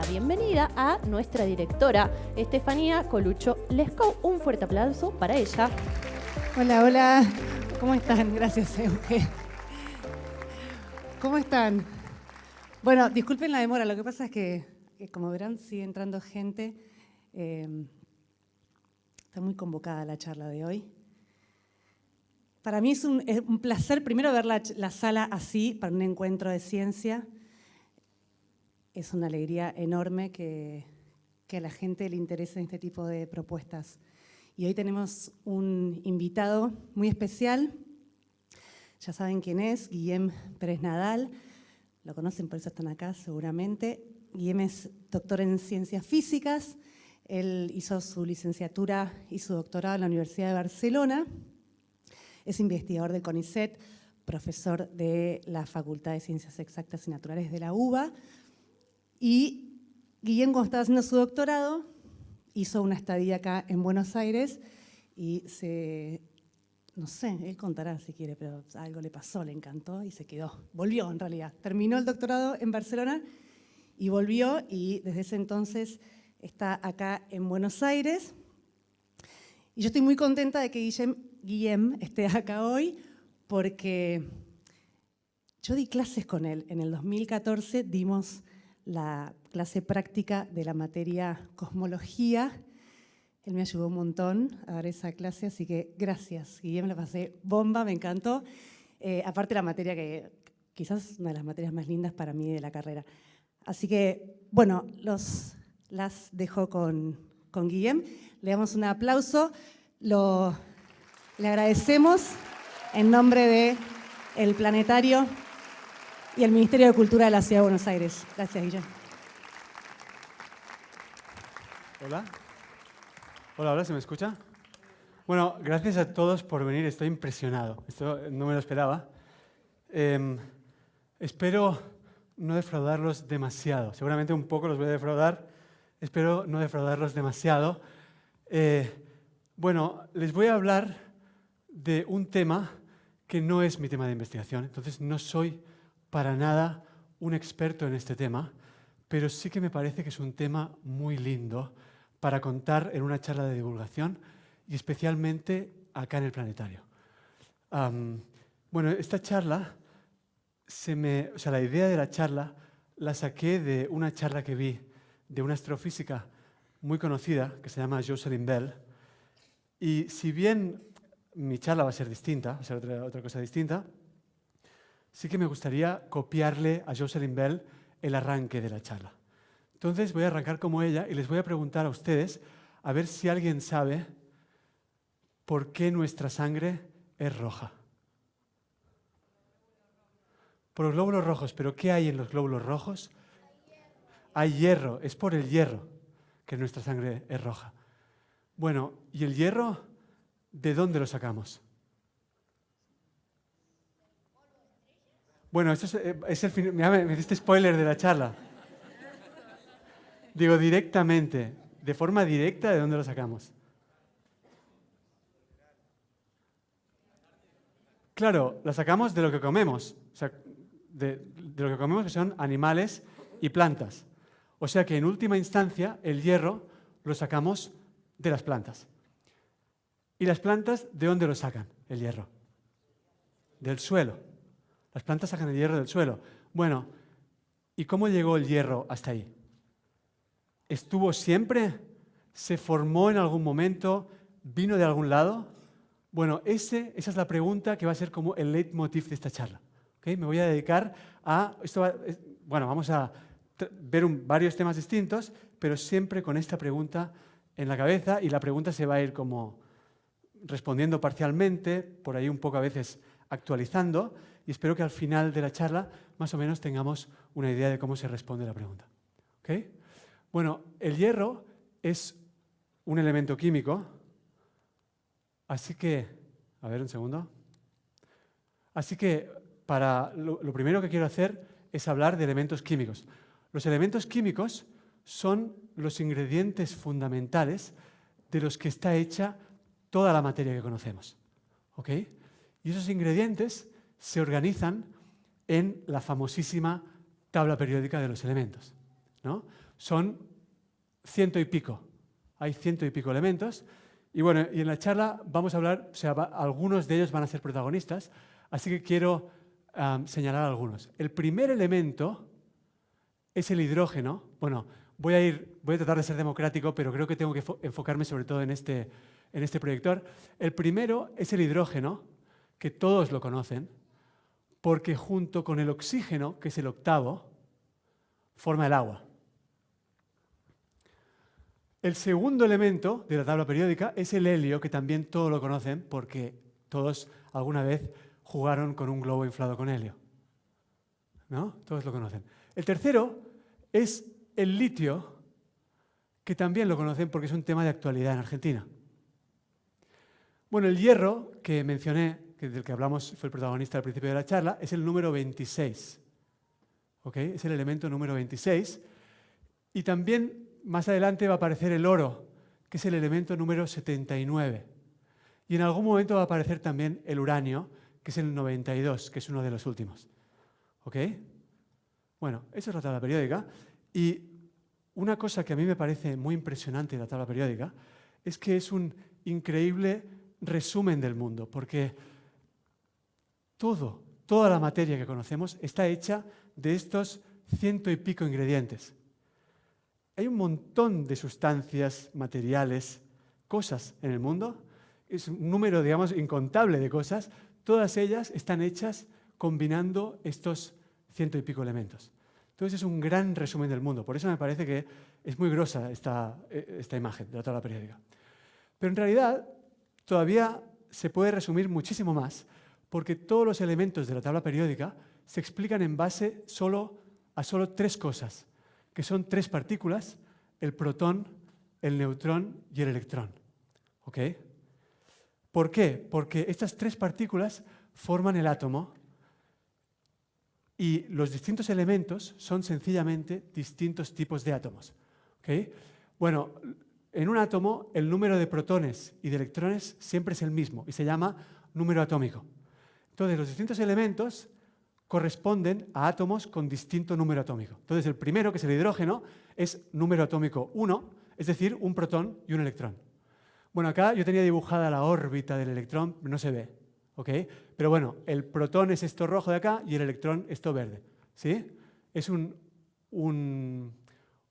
la bienvenida a nuestra directora, Estefanía Coluccio Lescou. Un fuerte aplauso para ella. Hola, hola. ¿Cómo están? Gracias, Euge. ¿Cómo están? Bueno, disculpen la demora. Lo que pasa es que, como verán, sigue entrando gente. Está muy convocada la charla de hoy. Para mí es un placer primero ver la sala así para un encuentro de ciencia. Es una alegría enorme que a la gente le interesen este tipo de propuestas. Y hoy tenemos un invitado muy especial. Ya saben quién es, Guillem Pérez Nadal. Lo conocen, por eso están acá seguramente. Guillem es doctor en ciencias físicas. Él hizo su licenciatura y su doctorado en la Universidad de Barcelona. Es investigador del CONICET, profesor de la Facultad de Ciencias Exactas y Naturales de la UBA. Y Guillem, cuando estaba haciendo su doctorado, hizo una estadía acá en Buenos Aires y no sé, él contará si quiere, pero algo le pasó, le encantó y se quedó. Volvió, en realidad. Terminó el doctorado en Barcelona y volvió, y desde ese entonces está acá en Buenos Aires. Y yo estoy muy contenta de que Guillem esté acá hoy, porque yo di clases con él. En el 2014 dimos la clase práctica de la materia cosmología. Él me ayudó un montón a dar esa clase, así que gracias, Guillem, la pasé bomba, me encantó. Aparte la materia que quizás es una de las materias más lindas para mí de la carrera. Así que, bueno, las dejo con Guillem. Le damos un aplauso. Le agradecemos en nombre del Planetario y el Ministerio de Cultura de la Ciudad de Buenos Aires. Gracias, Guillem. Hola. Hola, ¿se me escucha? Bueno, gracias a todos por venir, estoy impresionado. Esto no me lo esperaba. Espero no defraudarlos demasiado. Seguramente un poco los voy a defraudar. Espero no defraudarlos demasiado. Bueno, les voy a hablar de un tema que no es mi tema de investigación. Entonces no soy para nada un experto en este tema, pero sí que me parece que es un tema muy lindo para contar en una charla de divulgación y especialmente acá en el Planetario. Bueno, esta charla, la idea de la charla la saqué de una charla que vi de una astrofísica muy conocida que se llama Jocelyn Bell. Y si bien mi charla va a ser distinta, va a ser otra cosa distinta, sí que me gustaría copiarle a Jocelyn Bell el arranque de la charla. Entonces voy a arrancar como ella y les voy a preguntar a ustedes a ver si alguien sabe por qué nuestra sangre es roja. Por los glóbulos rojos, pero ¿qué hay en los glóbulos rojos? Hay hierro, es por el hierro que nuestra sangre es roja. Bueno, ¿y el hierro de dónde lo sacamos? Bueno, esto es el final. Me hiciste spoiler de la charla. Digo, directamente, de forma directa, ¿de dónde lo sacamos? Claro, la sacamos de lo que comemos, o sea, de lo que comemos, que son animales y plantas. O sea que en última instancia el hierro lo sacamos de las plantas. ¿Y las plantas de dónde lo sacan el hierro? Del suelo. Las plantas sacan el hierro del suelo. Bueno, ¿y cómo llegó el hierro hasta ahí? ¿Estuvo siempre? ¿Se formó en algún momento? ¿Vino de algún lado? Bueno, esa es la pregunta que va a ser como el leitmotiv de esta charla. ¿Okay? Me voy a dedicar a... vamos a ver varios temas distintos, pero siempre con esta pregunta en la cabeza, y la pregunta se va a ir como respondiendo parcialmente, por ahí un poco a veces actualizando, y espero que al final de la charla más o menos tengamos una idea de cómo se responde la pregunta. ¿Okay? Bueno, el hierro es un elemento químico, así que, a ver un segundo. Así que lo primero que quiero hacer es hablar de elementos químicos. Los elementos químicos son los ingredientes fundamentales de los que está hecha toda la materia que conocemos. ¿Ok? Y esos ingredientes se organizan en la famosísima tabla periódica de los elementos, ¿no? O son 100 y pico. Hay 100 y pico elementos. Y bueno, y en la charla vamos a hablar, o sea, algunos de ellos van a ser protagonistas, así que quiero señalar algunos. El primer elemento es el hidrógeno. Bueno, voy a tratar de ser democrático, pero creo que tengo que enfocarme sobre todo en este proyector. El primero es el hidrógeno, que todos lo conocen, porque junto con el oxígeno, que es el octavo, forma el agua. El segundo elemento de la tabla periódica es el helio, que también todos lo conocen, porque todos alguna vez jugaron con un globo inflado con helio. ¿No? Todos lo conocen. El tercero es el litio, que también lo conocen porque es un tema de actualidad en Argentina. Bueno, el hierro, que mencioné, del que hablamos, fue el protagonista al principio de la charla, es el número 26. ¿Ok? Es el elemento número 26. Y también más adelante va a aparecer el oro, que es el elemento número 79. Y en algún momento va a aparecer también el uranio, que es el 92, que es uno de los últimos. ¿Ok? Bueno, esa es la tabla periódica. Y una cosa que a mí me parece muy impresionante de la tabla periódica es que es un increíble resumen del mundo, porque toda la materia que conocemos está hecha de estos 100 y pico ingredientes. Hay un montón de sustancias, materiales, cosas en el mundo. Es un número, digamos, incontable de cosas. Todas ellas están hechas combinando estos 100 y pico elementos. Entonces es un gran resumen del mundo. Por eso me parece que es muy grosa esta imagen de la tabla periódica. Pero en realidad todavía se puede resumir muchísimo más, porque todos los elementos de la tabla periódica se explican en base a solo tres cosas, que son tres partículas: el protón, el neutrón y el electrón. ¿Ok? ¿Por qué? Porque estas tres partículas forman el átomo y los distintos elementos son sencillamente distintos tipos de átomos. ¿Ok? Bueno, en un átomo el número de protones y de electrones siempre es el mismo y se llama número atómico. Entonces, los distintos elementos corresponden a átomos con distinto número atómico. Entonces, el primero, que es el hidrógeno, es número atómico 1, es decir, un protón y un electrón. Bueno, acá yo tenía dibujada la órbita del electrón, no se ve, ¿ok? Pero bueno, el protón es esto rojo de acá y el electrón esto verde, ¿sí? Es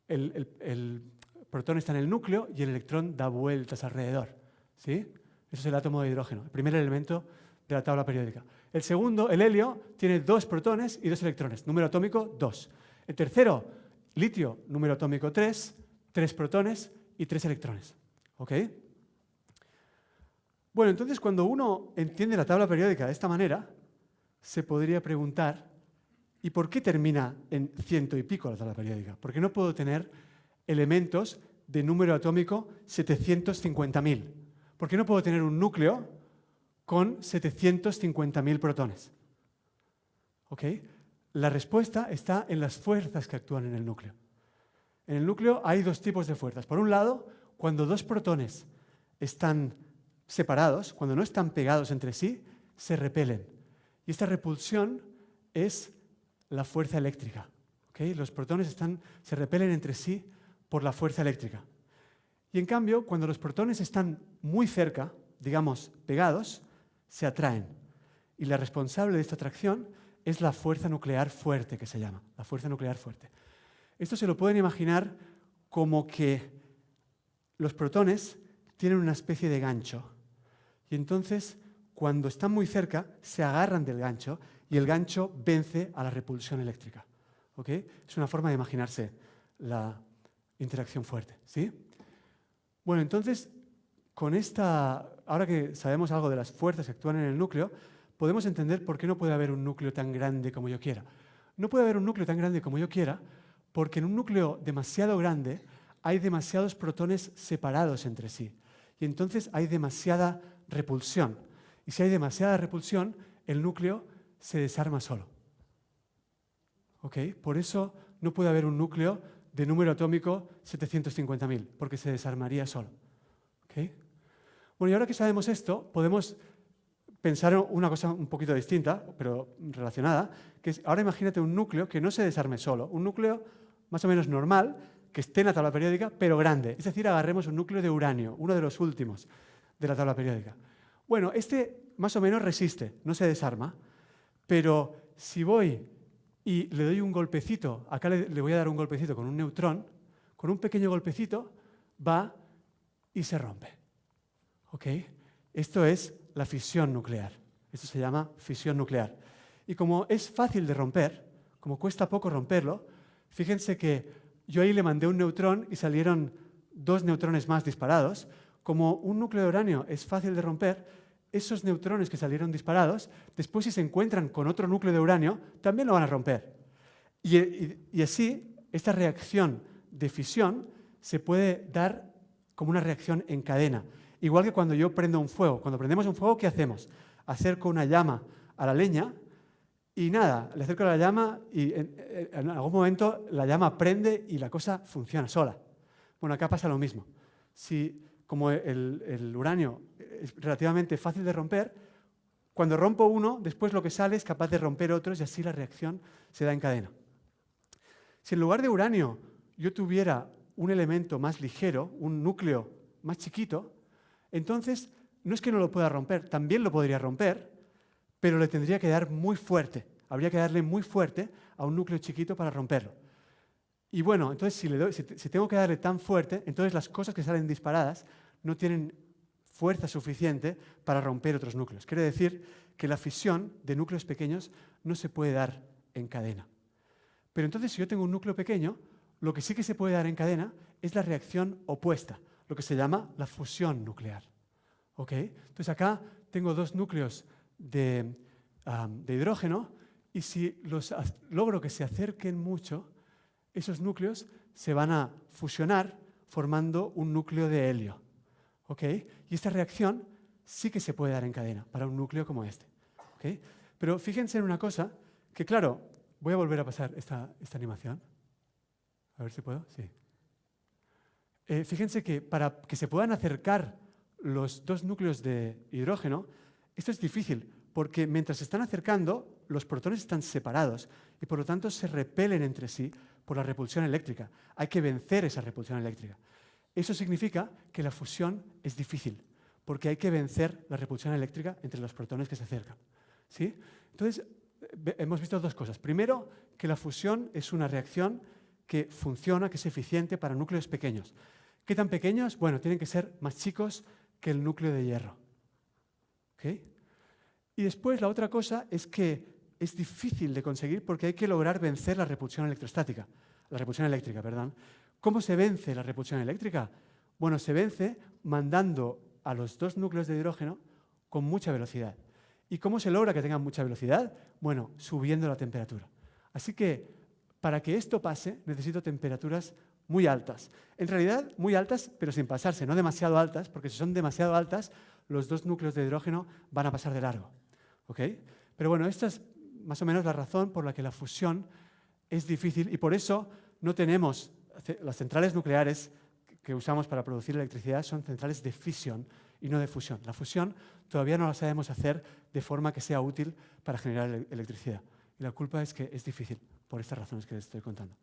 el protón está en el núcleo y el electrón da vueltas alrededor, ¿sí? Eso es el átomo de hidrógeno, el primer elemento de la tabla periódica. El segundo, el helio, tiene 2 protones y 2 electrones, número atómico 2. El tercero, litio, número atómico 3, 3 protones y 3 electrones. ¿Ok? Bueno, entonces cuando uno entiende la tabla periódica de esta manera, se podría preguntar, ¿y por qué termina en 100 y pico la tabla periódica? ¿Por qué no puedo tener elementos de número atómico 750.000? ¿Por qué no puedo tener un núcleo con 750.000 protones? ¿Ok? La respuesta está en las fuerzas que actúan en el núcleo. En el núcleo hay dos tipos de fuerzas. Por un lado, cuando dos protones están separados, cuando no están pegados entre sí, se repelen. Y esta repulsión es la fuerza eléctrica. ¿Ok? Los protones se repelen entre sí por la fuerza eléctrica. Y en cambio, cuando los protones están muy cerca, digamos, pegados, se atraen. Y la responsable de esta atracción es la fuerza nuclear fuerte, que se llama, la fuerza nuclear fuerte. Esto se lo pueden imaginar como que los protones tienen una especie de gancho. Y entonces, cuando están muy cerca, se agarran del gancho y el gancho vence a la repulsión eléctrica. ¿Ok? Es una forma de imaginarse la interacción fuerte. ¿Sí? Bueno, entonces, ahora que sabemos algo de las fuerzas que actúan en el núcleo, podemos entender por qué no puede haber un núcleo tan grande como yo quiera. No puede haber un núcleo tan grande como yo quiera porque en un núcleo demasiado grande hay demasiados protones separados entre sí. Y entonces hay demasiada repulsión. Y si hay demasiada repulsión, el núcleo se desarma solo. ¿Ok? Por eso no puede haber un núcleo de número atómico 750.000, porque se desarmaría solo. ¿Ok? Bueno, y ahora que sabemos esto, podemos pensar una cosa un poquito distinta, pero relacionada, que es, ahora imagínate un núcleo que no se desarme solo, un núcleo más o menos normal, que esté en la tabla periódica, pero grande. Es decir, agarremos un núcleo de uranio, uno de los últimos de la tabla periódica. Bueno, este más o menos resiste, no se desarma, pero si voy y le doy un golpecito, acá le voy a dar un golpecito con un neutrón, con un pequeño golpecito va y se rompe. ¿Ok? Esto es la fisión nuclear. Esto se llama fisión nuclear. Y como es fácil de romper, como cuesta poco romperlo, fíjense que yo ahí le mandé un neutrón y salieron 2 neutrones más disparados. Como un núcleo de uranio es fácil de romper, esos neutrones que salieron disparados, después si se encuentran con otro núcleo de uranio, también lo van a romper. Y así, esta reacción de fisión se puede dar como una reacción en cadena. Igual que cuando yo prendo un fuego. Cuando prendemos un fuego, ¿qué hacemos? Acerco una llama a la leña y nada, le acerco la llama y en algún momento la llama prende y la cosa funciona sola. Bueno, acá pasa lo mismo. Si, como el uranio es relativamente fácil de romper, cuando rompo uno, después lo que sale es capaz de romper otros y así la reacción se da en cadena. Si en lugar de uranio yo tuviera un elemento más ligero, un núcleo más chiquito, entonces no es que no lo pueda romper, también lo podría romper, pero le tendría que dar muy fuerte. Habría que darle muy fuerte a un núcleo chiquito para romperlo. Y bueno, entonces si tengo que darle tan fuerte, entonces las cosas que salen disparadas no tienen fuerza suficiente para romper otros núcleos. Quiere decir que la fisión de núcleos pequeños no se puede dar en cadena. Pero entonces si yo tengo un núcleo pequeño, lo que sí que se puede dar en cadena es la reacción opuesta, lo que se llama la fusión nuclear. ¿Ok? Entonces acá tengo 2 núcleos de hidrógeno y si logro que se acerquen mucho, esos núcleos se van a fusionar formando un núcleo de helio. ¿Ok? Y esta reacción sí que se puede dar en cadena para un núcleo como este. ¿Ok? Pero fíjense en una cosa, que claro, voy a volver a pasar esta animación. A ver si puedo, sí. Fíjense que para que se puedan acercar los 2 núcleos de hidrógeno, esto es difícil, porque mientras se están acercando, los protones están separados y por lo tanto se repelen entre sí por la repulsión eléctrica. Hay que vencer esa repulsión eléctrica. Eso significa que la fusión es difícil, porque hay que vencer la repulsión eléctrica entre los protones que se acercan. ¿Sí? Entonces, hemos visto 2 cosas. Primero, que la fusión es una reacción que funciona, que es eficiente para núcleos pequeños. ¿Qué tan pequeños? Bueno, tienen que ser más chicos que el núcleo de hierro. ¿Okay? Y después la otra cosa es que es difícil de conseguir porque hay que lograr vencer la repulsión electrostática. La repulsión eléctrica, perdón. ¿Cómo se vence la repulsión eléctrica? Bueno, se vence mandando a los 2 núcleos de hidrógeno con mucha velocidad. ¿Y cómo se logra que tengan mucha velocidad? Bueno, subiendo la temperatura. Así que, para que esto pase, necesito temperaturas muy altas. En realidad, muy altas, pero sin pasarse, no demasiado altas, porque si son demasiado altas, los 2 núcleos de hidrógeno van a pasar de largo. ¿Ok? Pero bueno, esta es más o menos la razón por la que la fusión es difícil y por eso no tenemos las centrales nucleares que usamos para producir electricidad son centrales de fisión y no de fusión. La fusión todavía no la sabemos hacer de forma que sea útil para generar electricidad. Y la culpa es que es difícil, por estas razones que les estoy contando.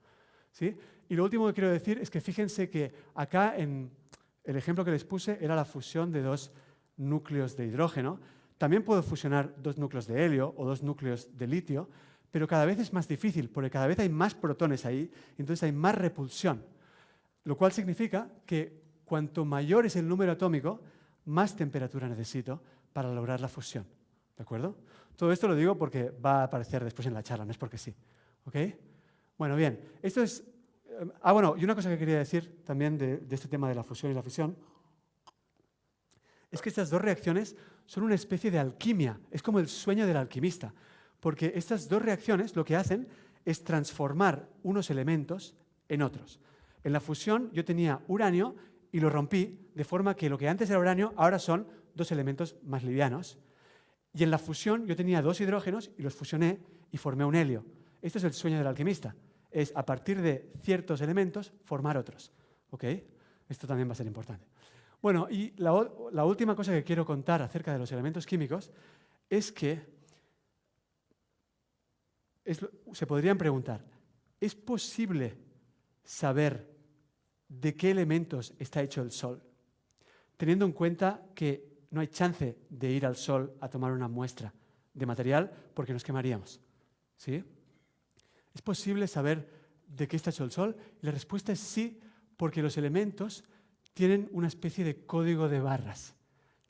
¿Sí? Y lo último que quiero decir es que fíjense que acá en el ejemplo que les puse era la fusión de 2 núcleos de hidrógeno. También puedo fusionar 2 núcleos de helio o 2 núcleos de litio, pero cada vez es más difícil porque cada vez hay más protones ahí y entonces hay más repulsión. Lo cual significa que cuanto mayor es el número atómico, más temperatura necesito para lograr la fusión. ¿De acuerdo? Todo esto lo digo porque va a aparecer después en la charla, no es porque sí. ¿Ok? Bueno, bien. Esto es... bueno, y una cosa que quería decir también de este tema de la fusión y la fisión es que estas 2 reacciones son una especie de alquimia. Es como el sueño del alquimista. Porque estas 2 reacciones lo que hacen es transformar unos elementos en otros. En la fusión yo tenía uranio y lo rompí de forma que lo que antes era uranio ahora son 2 elementos más livianos. Y en la fusión yo tenía 2 hidrógenos y los fusioné y formé un helio. Este es el sueño del alquimista. Es a partir de ciertos elementos formar otros. ¿Ok? Esto también va a ser importante. Bueno, y la última cosa que quiero contar acerca de los elementos químicos es que se podrían preguntar, ¿es posible saber de qué elementos está hecho el Sol, teniendo en cuenta que no hay chance de ir al Sol a tomar una muestra de material porque nos quemaríamos. ¿Sí? ¿Es posible saber de qué está hecho el Sol? Y la respuesta es sí, porque los elementos tienen una especie de código de barras,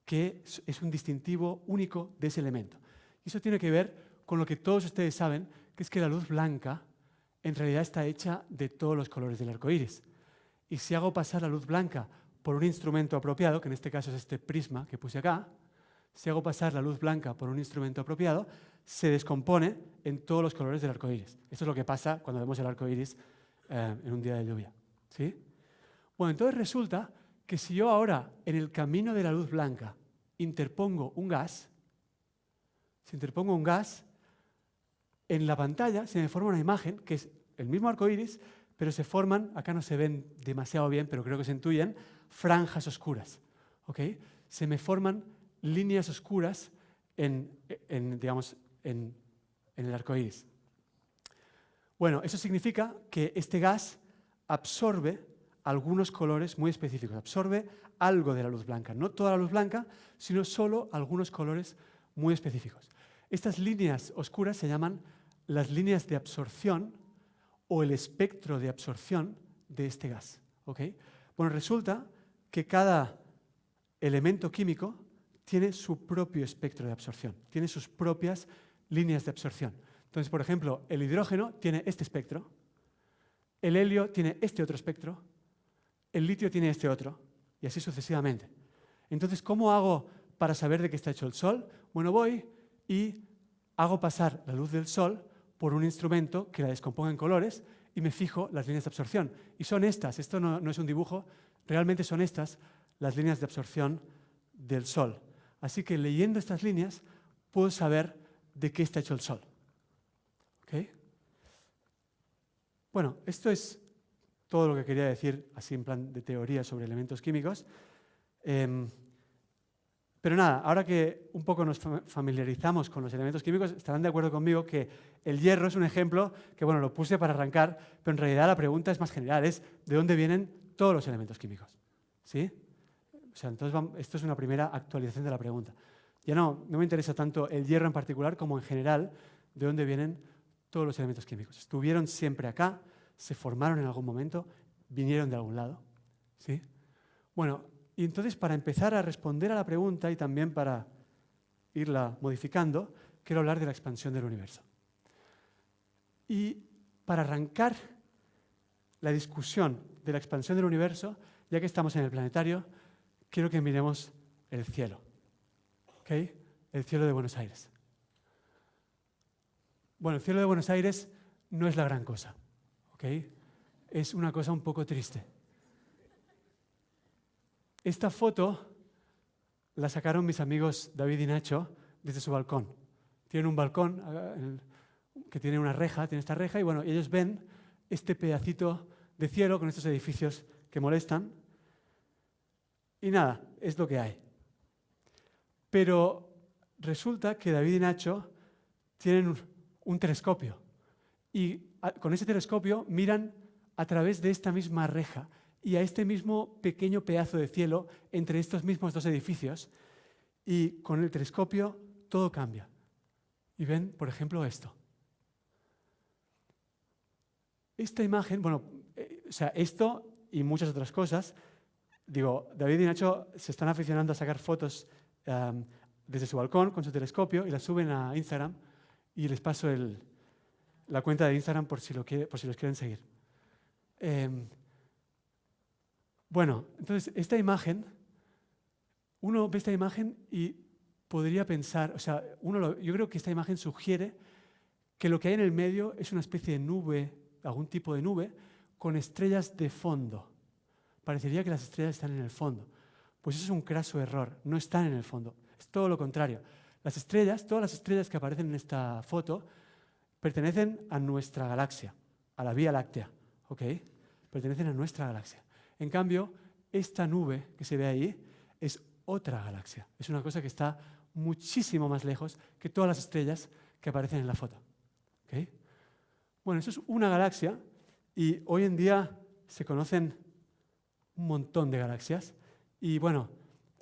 que es un distintivo único de ese elemento. Y eso tiene que ver con lo que todos ustedes saben, que es que la luz blanca en realidad está hecha de todos los colores del arco iris. Y si hago pasar la luz blanca por un instrumento apropiado, que en este caso es este prisma que puse acá, si hago pasar la luz blanca por un instrumento apropiado, se descompone en todos los colores del arco iris. Esto es lo que pasa cuando vemos el arco iris en un día de lluvia. ¿Sí? Bueno, entonces resulta que si yo ahora en el camino de la luz blanca interpongo un gas, en la pantalla se me forma una imagen que es el mismo arco iris, pero se forman, acá no se ven demasiado bien, pero creo que se intuyen, franjas oscuras. ¿Ok? Se me forman líneas oscuras en el arco iris. Bueno, eso significa que este gas absorbe algunos colores muy específicos, absorbe algo de la luz blanca, no toda la luz blanca, sino solo algunos colores muy específicos. Estas líneas oscuras se llaman las líneas de absorción o el espectro de absorción de este gas. ¿Ok? Bueno, resulta que cada elemento químico tiene su propio espectro de absorción, tiene sus propias líneas de absorción. Entonces, por ejemplo, el hidrógeno tiene este espectro, el helio tiene este otro espectro, el litio tiene este otro, y así sucesivamente. Entonces, ¿cómo hago para saber de qué está hecho el Sol? Bueno, voy y hago pasar la luz del Sol por un instrumento que la descomponga en colores y me fijo las líneas de absorción. Y son estas, esto no es un dibujo, realmente son estas las líneas de absorción del Sol. Así que leyendo estas líneas puedo saber de qué está hecho el Sol. ¿Okay? Bueno, esto es todo lo que quería decir así en plan de teoría sobre elementos químicos. Pero nada, ahora que un poco nos familiarizamos con los elementos químicos, estarán de acuerdo conmigo que el hierro es un ejemplo que, bueno, lo puse para arrancar, pero en realidad la pregunta es más general, es ¿de dónde vienen todos los elementos químicos? ¿Sí? O sea, entonces esto es una primera actualización de la pregunta. Ya no me interesa tanto el hierro en particular como en general de dónde vienen todos los elementos químicos. Estuvieron siempre acá, se formaron en algún momento, vinieron de algún lado. ¿Sí? Bueno, y entonces para empezar a responder a la pregunta y también para irla modificando, quiero hablar de la expansión del universo. Y para arrancar la discusión de la expansión del universo, ya que estamos en el planetario, quiero que miremos el cielo. ¿Ok? El cielo de Buenos Aires. Bueno, el cielo de Buenos Aires no es la gran cosa. ¿Ok? Es una cosa un poco triste. Esta foto la sacaron mis amigos David y Nacho desde su balcón. Tienen un balcón que tiene una reja, tiene esta reja, y bueno, ellos ven este pedacito de cielo con estos edificios que molestan. Y nada, es lo que hay. Pero resulta que David y Nacho tienen un telescopio. Y con ese telescopio miran a través de esta misma reja y a este mismo pequeño pedazo de cielo entre estos mismos dos edificios. Y con el telescopio todo cambia. Y ven, por ejemplo, esto. Esta imagen, bueno, o sea, esto y muchas otras cosas, digo, David y Nacho se están aficionando a sacar fotos desde su balcón con su telescopio y las suben a Instagram y les paso la cuenta de Instagram por si los quieren seguir. Bueno, entonces esta imagen, uno ve esta imagen y podría pensar, o sea, yo creo que esta imagen sugiere que lo que hay en el medio es una especie de nube, algún tipo de nube, con estrellas de fondo. Parecería que las estrellas están en el fondo. Pues eso es un craso error, no están en el fondo, es todo lo contrario. Las estrellas, todas las estrellas que aparecen en esta foto, pertenecen a nuestra galaxia, a la Vía Láctea, ¿ok? Pertenecen a nuestra galaxia. En cambio, esta nube que se ve ahí es otra galaxia. Es una cosa que está muchísimo más lejos que todas las estrellas que aparecen en la foto. ¿Okay? Bueno, eso es una galaxia y hoy en día se conocen un montón de galaxias. Y bueno,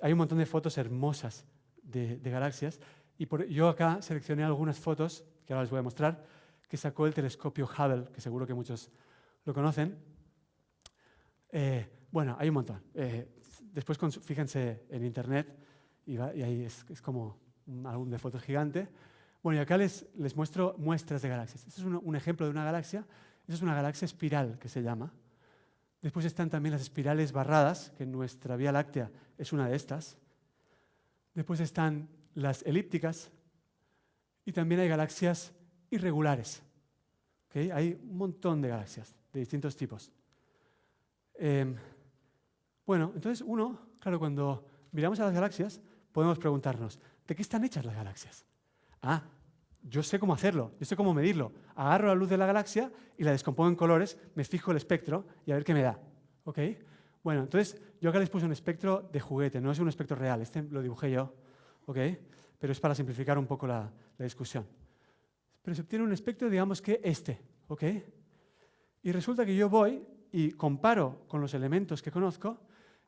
hay un montón de fotos hermosas de galaxias. Y yo acá seleccioné algunas fotos, que ahora les voy a mostrar, que sacó el telescopio Hubble, que seguro que muchos lo conocen. Bueno, hay un montón. Después fíjense en internet y ahí es como un álbum de fotos gigante. Bueno, y acá les muestro muestras de galaxias. Este es un ejemplo de una galaxia. Esta es una galaxia espiral, que se llama. Después están también las espirales barradas, que en nuestra Vía Láctea es una de estas. Después están las elípticas y también hay galaxias irregulares. ¿Okay? Hay un montón de galaxias de distintos tipos. Bueno, entonces claro, cuando miramos a las galaxias, podemos preguntarnos, ¿de qué están hechas las galaxias? Ah, yo sé cómo hacerlo, yo sé cómo medirlo. Agarro la luz de la galaxia y la descompongo en colores, me fijo el espectro y a ver qué me da. ¿Ok? Bueno, entonces yo acá les puse un espectro de juguete, no es un espectro real, este lo dibujé yo, ¿ok? Pero es para simplificar un poco la discusión. Pero se obtiene un espectro, digamos que este, ¿ok? Y resulta que yo voy y comparo con los elementos que conozco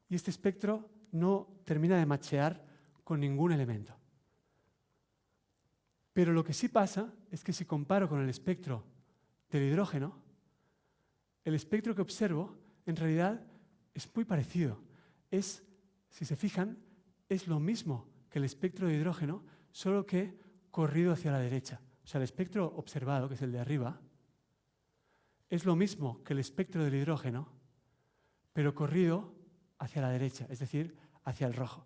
y este espectro no termina de machear con ningún elemento. Pero lo que sí pasa es que si comparo con el espectro del hidrógeno, el espectro que observo en realidad es muy parecido. Si se fijan, es lo mismo que el espectro de hidrógeno, solo que corrido hacia la derecha. O sea, el espectro observado, que es el de arriba, es lo mismo que el espectro del hidrógeno, pero corrido hacia la derecha, es decir, hacia el rojo.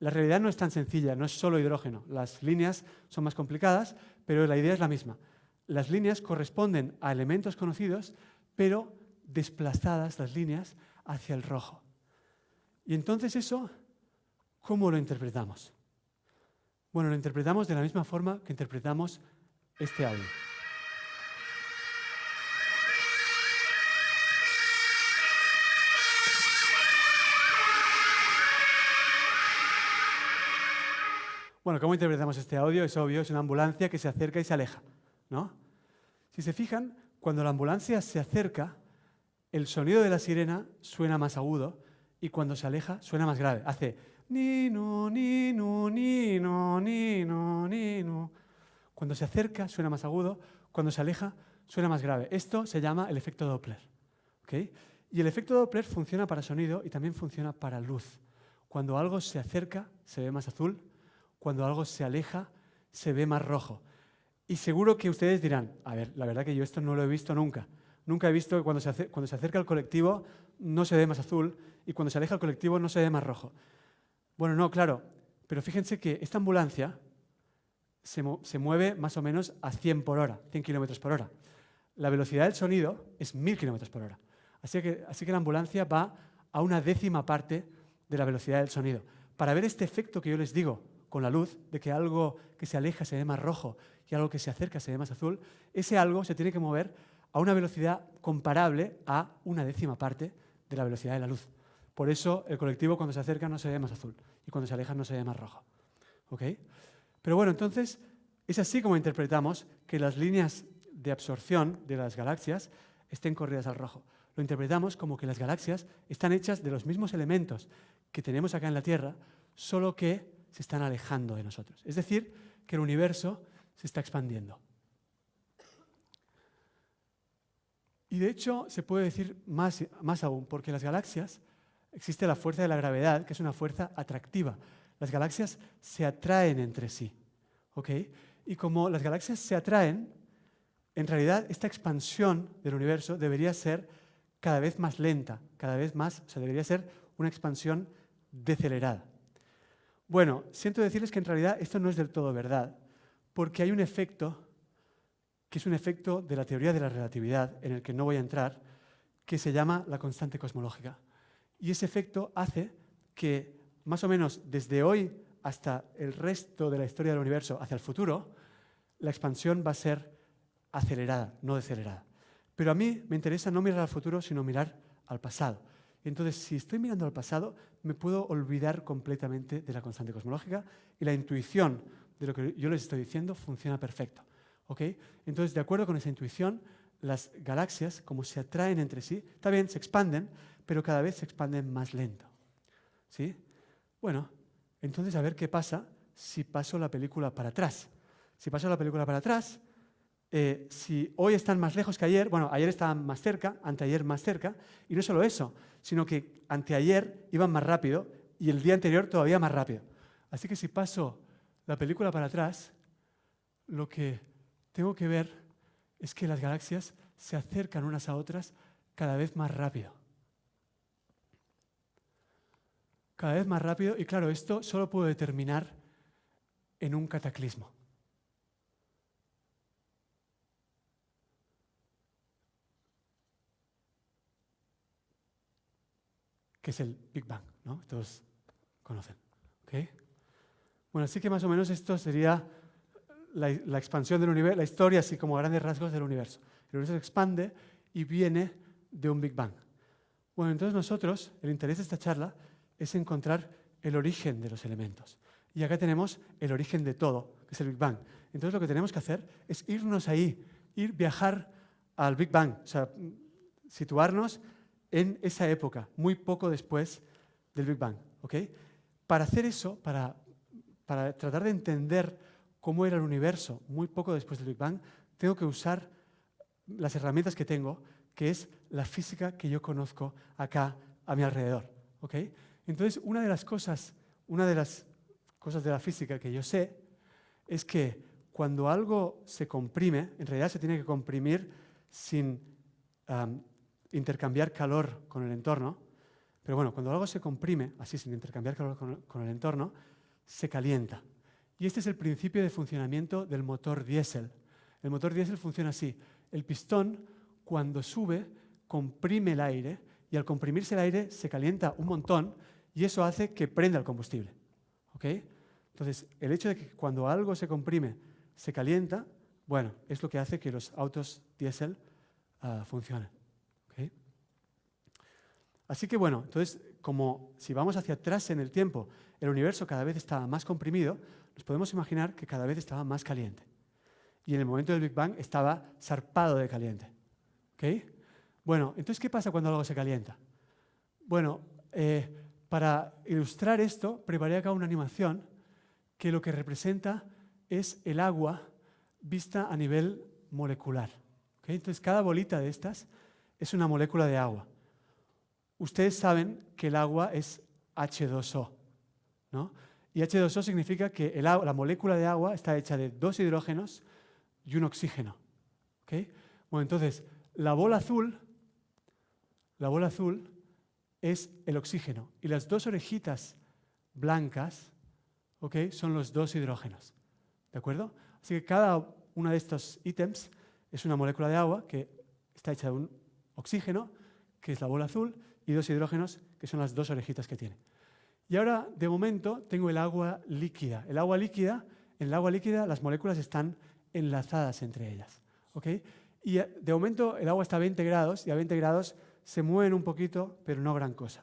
La realidad no es tan sencilla, no es solo hidrógeno. Las líneas son más complicadas, pero la idea es la misma. Las líneas corresponden a elementos conocidos, pero desplazadas las líneas hacia el rojo. Y entonces eso, ¿cómo lo interpretamos? Bueno, lo interpretamos de la misma forma que interpretamos este audio. Bueno, ¿cómo interpretamos este audio? Es obvio, es una ambulancia que se acerca y se aleja, ¿no? Si se fijan, cuando la ambulancia se acerca, el sonido de la sirena suena más agudo y cuando se aleja suena más grave. Hace ni-no, ni-no, ni-no, ni-no, ni-no. Cuando se acerca suena más agudo, cuando se aleja suena más grave. Esto se llama el efecto Doppler, ¿ok? Y el efecto Doppler funciona para sonido y también funciona para luz. Cuando algo se acerca se ve más azul, cuando algo se aleja se ve más rojo. Y seguro que ustedes dirán, a ver, la verdad que yo esto no lo he visto nunca. Nunca he visto que cuando se acerca al colectivo no se ve más azul y cuando se aleja el colectivo no se ve más rojo. Bueno, no, claro, pero fíjense que esta ambulancia se mueve más o menos a 100 por hora, 100 kilómetros por hora. La velocidad del sonido es 1000 kilómetros por hora. Así que la ambulancia va a una décima parte de la velocidad del sonido. Para ver este efecto que yo les digo con la luz, de que algo que se aleja se ve más rojo y algo que se acerca se ve más azul, ese algo se tiene que mover a una velocidad comparable a una décima parte de la velocidad de la luz. Por eso el colectivo cuando se acerca no se ve más azul y cuando se aleja no se ve más rojo. ¿Ok? Pero bueno, entonces es así como interpretamos que las líneas de absorción de las galaxias estén corridas al rojo. Lo interpretamos como que las galaxias están hechas de los mismos elementos que tenemos acá en la Tierra, solo que se están alejando de nosotros. Es decir, que el universo se está expandiendo. Y de hecho se puede decir más aún, porque en las galaxias existe la fuerza de la gravedad, que es una fuerza atractiva. Las galaxias se atraen entre sí, ¿ok? Y como las galaxias se atraen, en realidad esta expansión del universo debería ser cada vez más lenta, cada vez más, o sea, debería ser una expansión decelerada. Bueno, siento decirles que en realidad esto no es del todo verdad, porque hay un efecto, que es un efecto de la teoría de la relatividad, en el que no voy a entrar, que se llama la constante cosmológica. Y ese efecto hace que, más o menos desde hoy hasta el resto de la historia del universo hacia el futuro, la expansión va a ser acelerada, no decelerada. Pero a mí me interesa no mirar al futuro, sino mirar al pasado. Entonces, si estoy mirando al pasado, me puedo olvidar completamente de la constante cosmológica y la intuición de lo que yo les estoy diciendo funciona perfecto. ¿Okay? Entonces, de acuerdo con esa intuición, las galaxias, como se atraen entre sí, está bien, se expanden, pero cada vez se expanden más lento. ¿Sí? Bueno, entonces a ver qué pasa si paso la película para atrás. Si paso la película para atrás, si hoy están más lejos que ayer, bueno, ayer estaban más cerca, anteayer más cerca, y no solo eso, sino que anteayer iban más rápido y el día anterior todavía más rápido. Así que si paso la película para atrás, lo que tengo que ver es que las galaxias se acercan unas a otras cada vez más rápido. Cada vez más rápido, y claro, esto solo puedo determinar en un cataclismo. Que es el Big Bang, ¿no? Todos conocen. ¿Okay? Bueno, así que más o menos esto sería la expansión del universo, la historia así como a grandes rasgos del universo. El universo se expande y viene de un Big Bang. Bueno, entonces nosotros, el interés de esta charla es encontrar el origen de los elementos. Y acá tenemos el origen de todo, que es el Big Bang. Entonces lo que tenemos que hacer es irnos ahí, viajar al Big Bang, o sea, situarnos en esa época, muy poco después del Big Bang. ¿Okay? Para hacer eso, para tratar de entender cómo era el universo muy poco después del Big Bang, tengo que usar las herramientas que tengo, que es la física que yo conozco acá a mi alrededor. ¿Okay? Entonces, una de las cosas de la física que yo sé es que cuando algo se comprime, en realidad se tiene que comprimir sin intercambiar calor con el entorno, pero bueno, cuando algo se comprime, así sin intercambiar calor con el entorno, se calienta. Y este es el principio de funcionamiento del motor diésel. El motor diésel funciona así. El pistón, cuando sube, comprime el aire y al comprimirse el aire se calienta un montón y eso hace que prenda el combustible. ¿Okay? Entonces, el hecho de que cuando algo se comprime se calienta, bueno, es lo que hace que los autos diésel funcionen. ¿Okay? Así que bueno, entonces, como si vamos hacia atrás en el tiempo, el universo cada vez estaba más comprimido, nos podemos imaginar que cada vez estaba más caliente. Y en el momento del Big Bang estaba zarpado de caliente. ¿Okay? Bueno, entonces, ¿qué pasa cuando algo se calienta? Bueno, para ilustrar esto, preparé acá una animación que lo que representa es el agua vista a nivel molecular. ¿Okay? Entonces, cada bolita de estas es una molécula de agua. Ustedes saben que el agua es H2O, ¿no? Y H2O significa que la molécula de agua está hecha de 2 hidrógenos y un oxígeno. ¿Okay? Bueno, entonces, la bola azul es el oxígeno y las 2 orejitas blancas, ¿okay? Son los 2 hidrógenos. ¿De acuerdo? Así que cada uno de estos ítems es una molécula de agua que está hecha de un oxígeno, que es la bola azul, y 2 hidrógenos, que son las 2 orejitas que tiene. Y ahora, de momento, tengo el agua líquida. En el agua líquida las moléculas están enlazadas entre ellas. ¿Okay? Y de momento el agua está a 20 grados y a 20 grados se mueven un poquito, pero no gran cosa.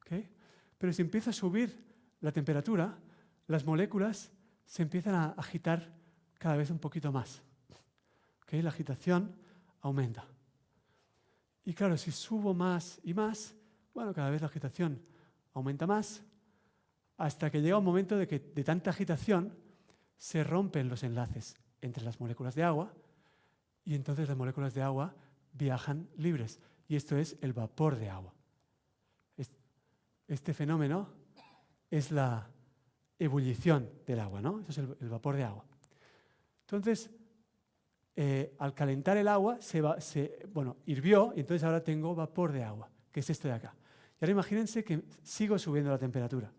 ¿Okay? Pero si empieza a subir la temperatura, las moléculas se empiezan a agitar cada vez un poquito más. ¿Okay? La agitación aumenta. Y claro, si subo más y más, bueno, cada vez la agitación aumenta más, hasta que llega un momento de que de tanta agitación se rompen los enlaces entre las moléculas de agua y entonces las moléculas de agua viajan libres. Y esto es el vapor de agua. Este fenómeno es la ebullición del agua, ¿no? Eso es el vapor de agua. Entonces, al calentar el agua, hirvió y entonces ahora tengo vapor de agua, que es esto de acá. Y ahora imagínense que sigo subiendo la temperatura.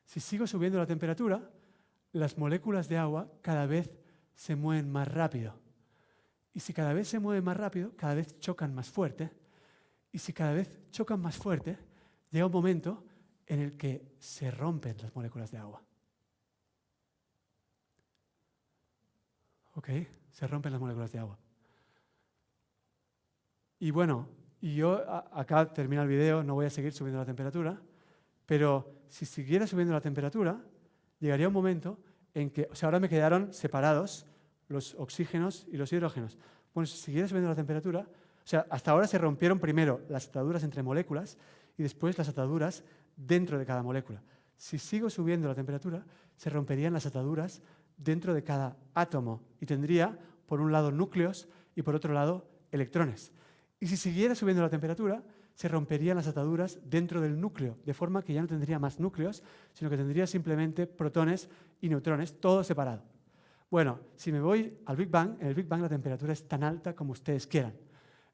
Si sigo subiendo la temperatura, las moléculas de agua cada vez se mueven más rápido. Y si cada vez se mueven más rápido, cada vez chocan más fuerte. Y si cada vez chocan más fuerte, llega un momento en el que se rompen las moléculas de agua. ¿Ok? Se rompen las moléculas de agua. Y bueno, yo acá termina el video, no voy a seguir subiendo la temperatura, pero si siguiera subiendo la temperatura, llegaría un momento en que, o sea, ahora me quedaron separados los oxígenos y los hidrógenos. Bueno, si siguiera subiendo la temperatura, o sea, hasta ahora se rompieron primero las ataduras entre moléculas y después las ataduras dentro de cada molécula. Si sigo subiendo la temperatura, se romperían las ataduras dentro de cada átomo y tendría, por un lado, núcleos y por otro lado, electrones. Y si siguiera subiendo la temperatura, se romperían las ataduras dentro del núcleo, de forma que ya no tendría más núcleos, sino que tendría simplemente protones y neutrones, todo separado. Bueno, si me voy al Big Bang, en el Big Bang la temperatura es tan alta como ustedes quieran.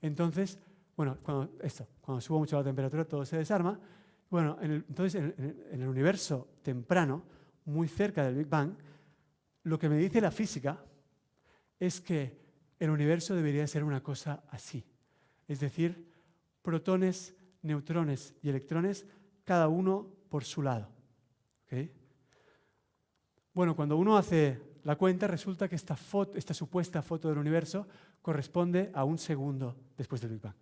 Entonces, bueno, cuando subo mucho la temperatura todo se desarma. Bueno, entonces en el universo temprano, muy cerca del Big Bang, lo que me dice la física es que el universo debería ser una cosa así. Es decir, protones, neutrones y electrones, cada uno por su lado. ¿Okay? Bueno, cuando uno hace la cuenta, resulta que esta supuesta foto del universo corresponde a un segundo después del Big Bang.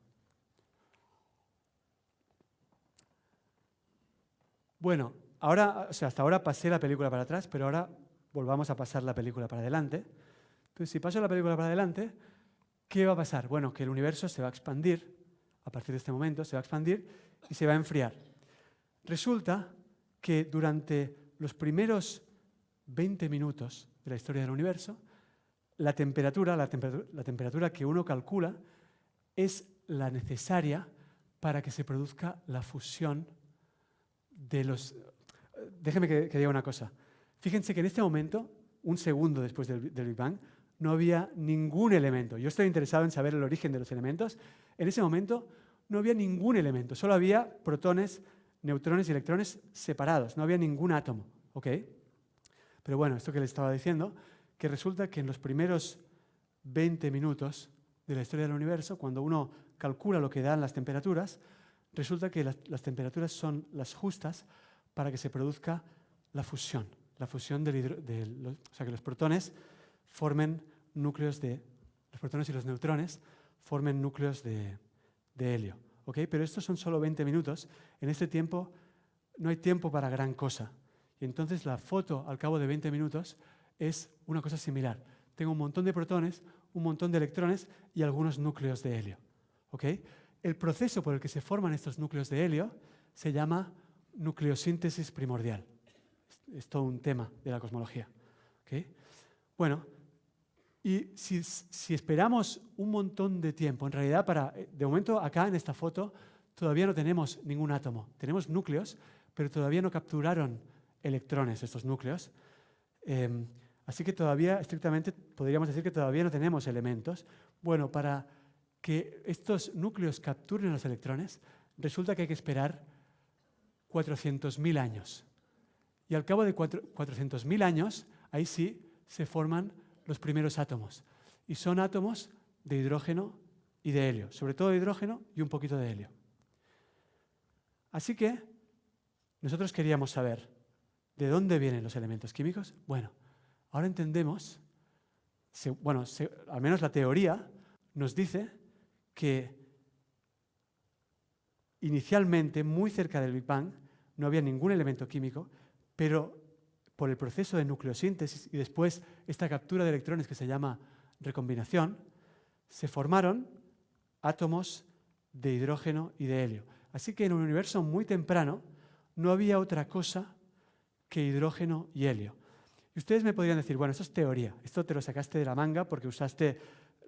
Bueno, hasta ahora pasé la película para atrás, pero ahora volvamos a pasar la película para adelante. Entonces, si paso la película para adelante, ¿qué va a pasar? Bueno, que el universo se va a expandir, a partir de este momento se va a expandir y se va a enfriar. Resulta que durante los primeros 20 minutos de la historia del universo, la temperatura que uno calcula es la necesaria para que se produzca la fusión de los... Déjenme que diga una cosa. Fíjense que en este momento, un segundo después del Big Bang, no había ningún elemento. Yo estoy interesado en saber el origen de los elementos. En ese momento no había ningún elemento, solo había protones, neutrones y electrones separados, no había ningún átomo. ¿Ok? Pero bueno, esto que les estaba diciendo, que resulta que en los primeros 20 minutos de la historia del universo, cuando uno calcula lo que dan las temperaturas, resulta que las temperaturas son las justas para que se produzca la fusión o sea, que los protones formen núcleos los protones y los neutrones formen núcleos de helio. ¿Ok? Pero estos son solo 20 minutos. En este tiempo no hay tiempo para gran cosa. Y entonces la foto al cabo de 20 minutos es una cosa similar. Tengo un montón de protones, un montón de electrones y algunos núcleos de helio. ¿Ok? El proceso por el que se forman estos núcleos de helio se llama nucleosíntesis primordial. Es todo un tema de la cosmología. ¿Ok? Bueno, y si esperamos un montón de tiempo, en realidad de momento acá en esta foto todavía no tenemos ningún átomo. Tenemos núcleos, pero todavía no capturaron electrones estos núcleos. Así que todavía, estrictamente, podríamos decir que todavía no tenemos elementos. Bueno, para que estos núcleos capturen los electrones, resulta que hay que esperar 400.000 años. Y al cabo de 400.000 años, ahí sí se forman los primeros átomos. Y son átomos de hidrógeno y de helio, sobre todo de hidrógeno y un poquito de helio. Así que nosotros queríamos saber de dónde vienen los elementos químicos. Bueno, ahora entendemos, al menos la teoría nos dice que inicialmente, muy cerca del Big Bang, no había ningún elemento químico, pero por el proceso de nucleosíntesis y después esta captura de electrones que se llama recombinación, se formaron átomos de hidrógeno y de helio. Así que en un universo muy temprano no había otra cosa que hidrógeno y helio. Y ustedes me podrían decir, bueno, esto es teoría, esto te lo sacaste de la manga porque usaste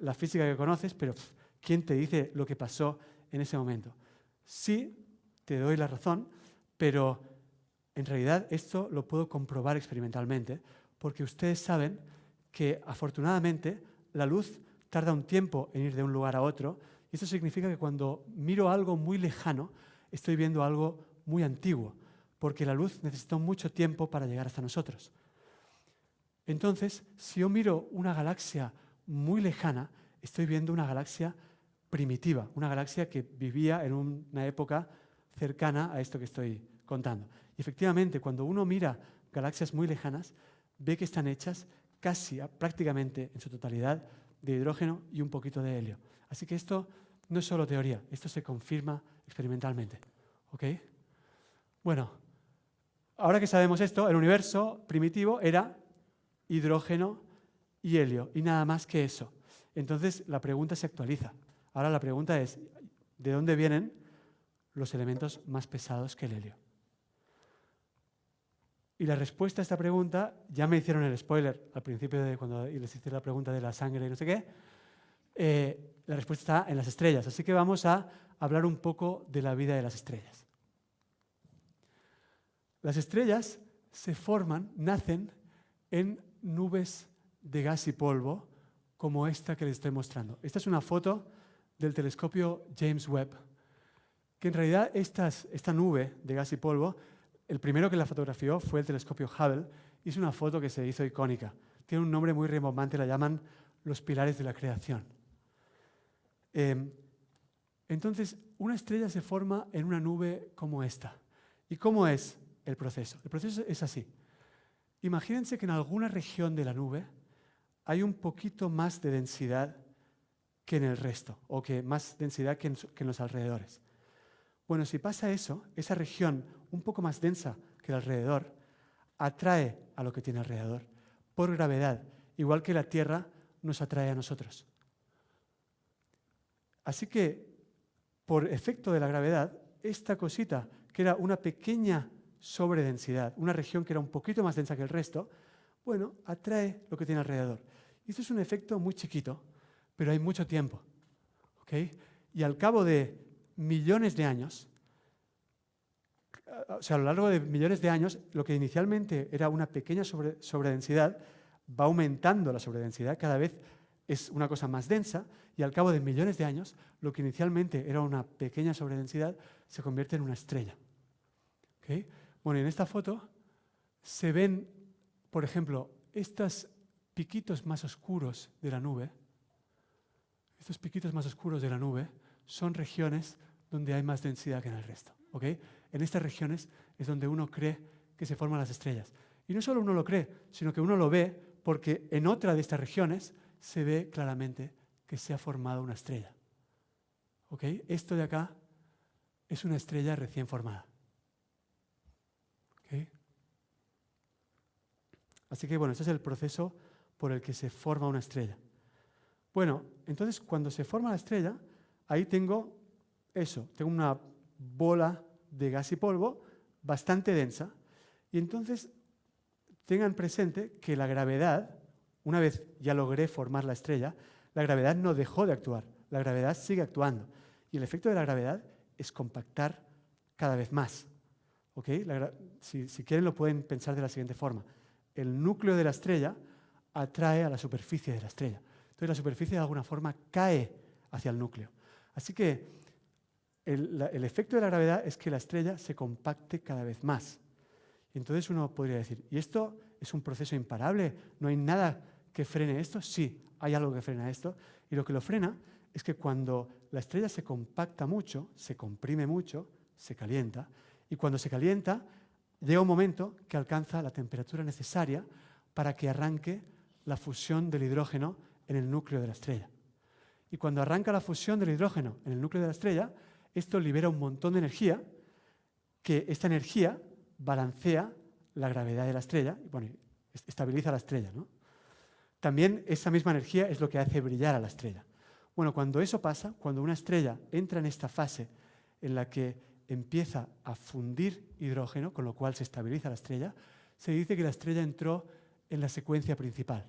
la física que conoces, pero ¿quién te dice lo que pasó en ese momento? Sí, te doy la razón, pero en realidad esto lo puedo comprobar experimentalmente porque ustedes saben que afortunadamente la luz tarda un tiempo en ir de un lugar a otro y eso significa que cuando miro algo muy lejano estoy viendo algo muy antiguo porque la luz necesitó mucho tiempo para llegar hasta nosotros. Entonces, si yo miro una galaxia muy lejana, estoy viendo una galaxia primitiva, una galaxia que vivía en una época cercana a esto que estoy contando. Y efectivamente, cuando uno mira galaxias muy lejanas, ve que están hechas prácticamente en su totalidad de hidrógeno y un poquito de helio. Así que esto no es solo teoría, esto se confirma experimentalmente. ¿Ok? Bueno, ahora que sabemos esto, el universo primitivo era hidrógeno y helio, y nada más que eso. Entonces la pregunta se actualiza. Ahora la pregunta es, ¿de dónde vienen los elementos más pesados que el helio? Y la respuesta a esta pregunta, ya me hicieron el spoiler al principio de cuando les hice la pregunta de la sangre y no sé qué, la respuesta está en las estrellas. Así que vamos a hablar un poco de la vida de las estrellas. Las estrellas se forman, nacen en nubes de gas y polvo como esta que les estoy mostrando. Esta es una foto del telescopio James Webb, que en realidad esta nube de gas y polvo, el primero que la fotografió fue el telescopio Hubble, y es una foto que se hizo icónica. Tiene un nombre muy rimbombante, la llaman los pilares de la creación. Entonces, una estrella se forma en una nube como esta. ¿Y cómo es el proceso? El proceso es así. Imagínense que en alguna región de la nube hay un poquito más de densidad que en el resto, o que más densidad que en los alrededores. Bueno, si pasa eso, esa región un poco más densa que el alrededor atrae a lo que tiene alrededor por gravedad, igual que la Tierra nos atrae a nosotros. Así que, por efecto de la gravedad, esta cosita, que era una pequeña sobredensidad, una región que era un poquito más densa que el resto, bueno, atrae lo que tiene alrededor. Y esto es un efecto muy chiquito, pero hay mucho tiempo. ¿Okay? Y al cabo de millones de años, o sea, a lo largo de millones de años, lo que inicialmente era una pequeña sobredensidad va aumentando la sobredensidad, cada vez es una cosa más densa, y al cabo de millones de años, lo que inicialmente era una pequeña sobredensidad se convierte en una estrella. ¿Okay? Bueno, y en esta foto se ven, por ejemplo, estos piquitos más oscuros de la nube. Estos piquitos más oscuros de la nube son regiones donde hay más densidad que en el resto. ¿Okay? En estas regiones es donde uno cree que se forman las estrellas. Y no solo uno lo cree, sino que uno lo ve porque en otra de estas regiones se ve claramente que se ha formado una estrella. ¿Okay? Esto de acá es una estrella recién formada. ¿Okay? Así que bueno, ese es el proceso por el que se forma una estrella. Bueno, entonces cuando se forma la estrella, ahí tengo eso, tengo una bola de gas y polvo bastante densa, y entonces tengan presente que la gravedad, una vez ya logré formar la estrella, la gravedad no dejó de actuar, la gravedad sigue actuando, y el efecto de la gravedad es compactar cada vez más. ¿Okay? Si quieren lo pueden pensar de la siguiente forma. El núcleo de la estrella atrae a la superficie de la estrella. Entonces la superficie de alguna forma cae hacia el núcleo. Así que el efecto de la gravedad es que la estrella se compacte cada vez más. Y entonces uno podría decir, ¿y esto es un proceso imparable? ¿No hay nada que frene esto? Sí, hay algo que frena esto. Y lo que lo frena es que cuando la estrella se compacta mucho, se comprime mucho, se calienta. Y cuando se calienta, llega un momento que alcanza la temperatura necesaria para que arranque la fusión del hidrógeno en el núcleo de la estrella. Y cuando arranca la fusión del hidrógeno en el núcleo de la estrella, esto libera un montón de energía, que esta energía balancea la gravedad de la estrella, y bueno, estabiliza la estrella, ¿no? También esa misma energía es lo que hace brillar a la estrella. Bueno, cuando eso pasa, cuando una estrella entra en esta fase en la que empieza a fundir hidrógeno, con lo cual se estabiliza la estrella, se dice que la estrella entró en la secuencia principal.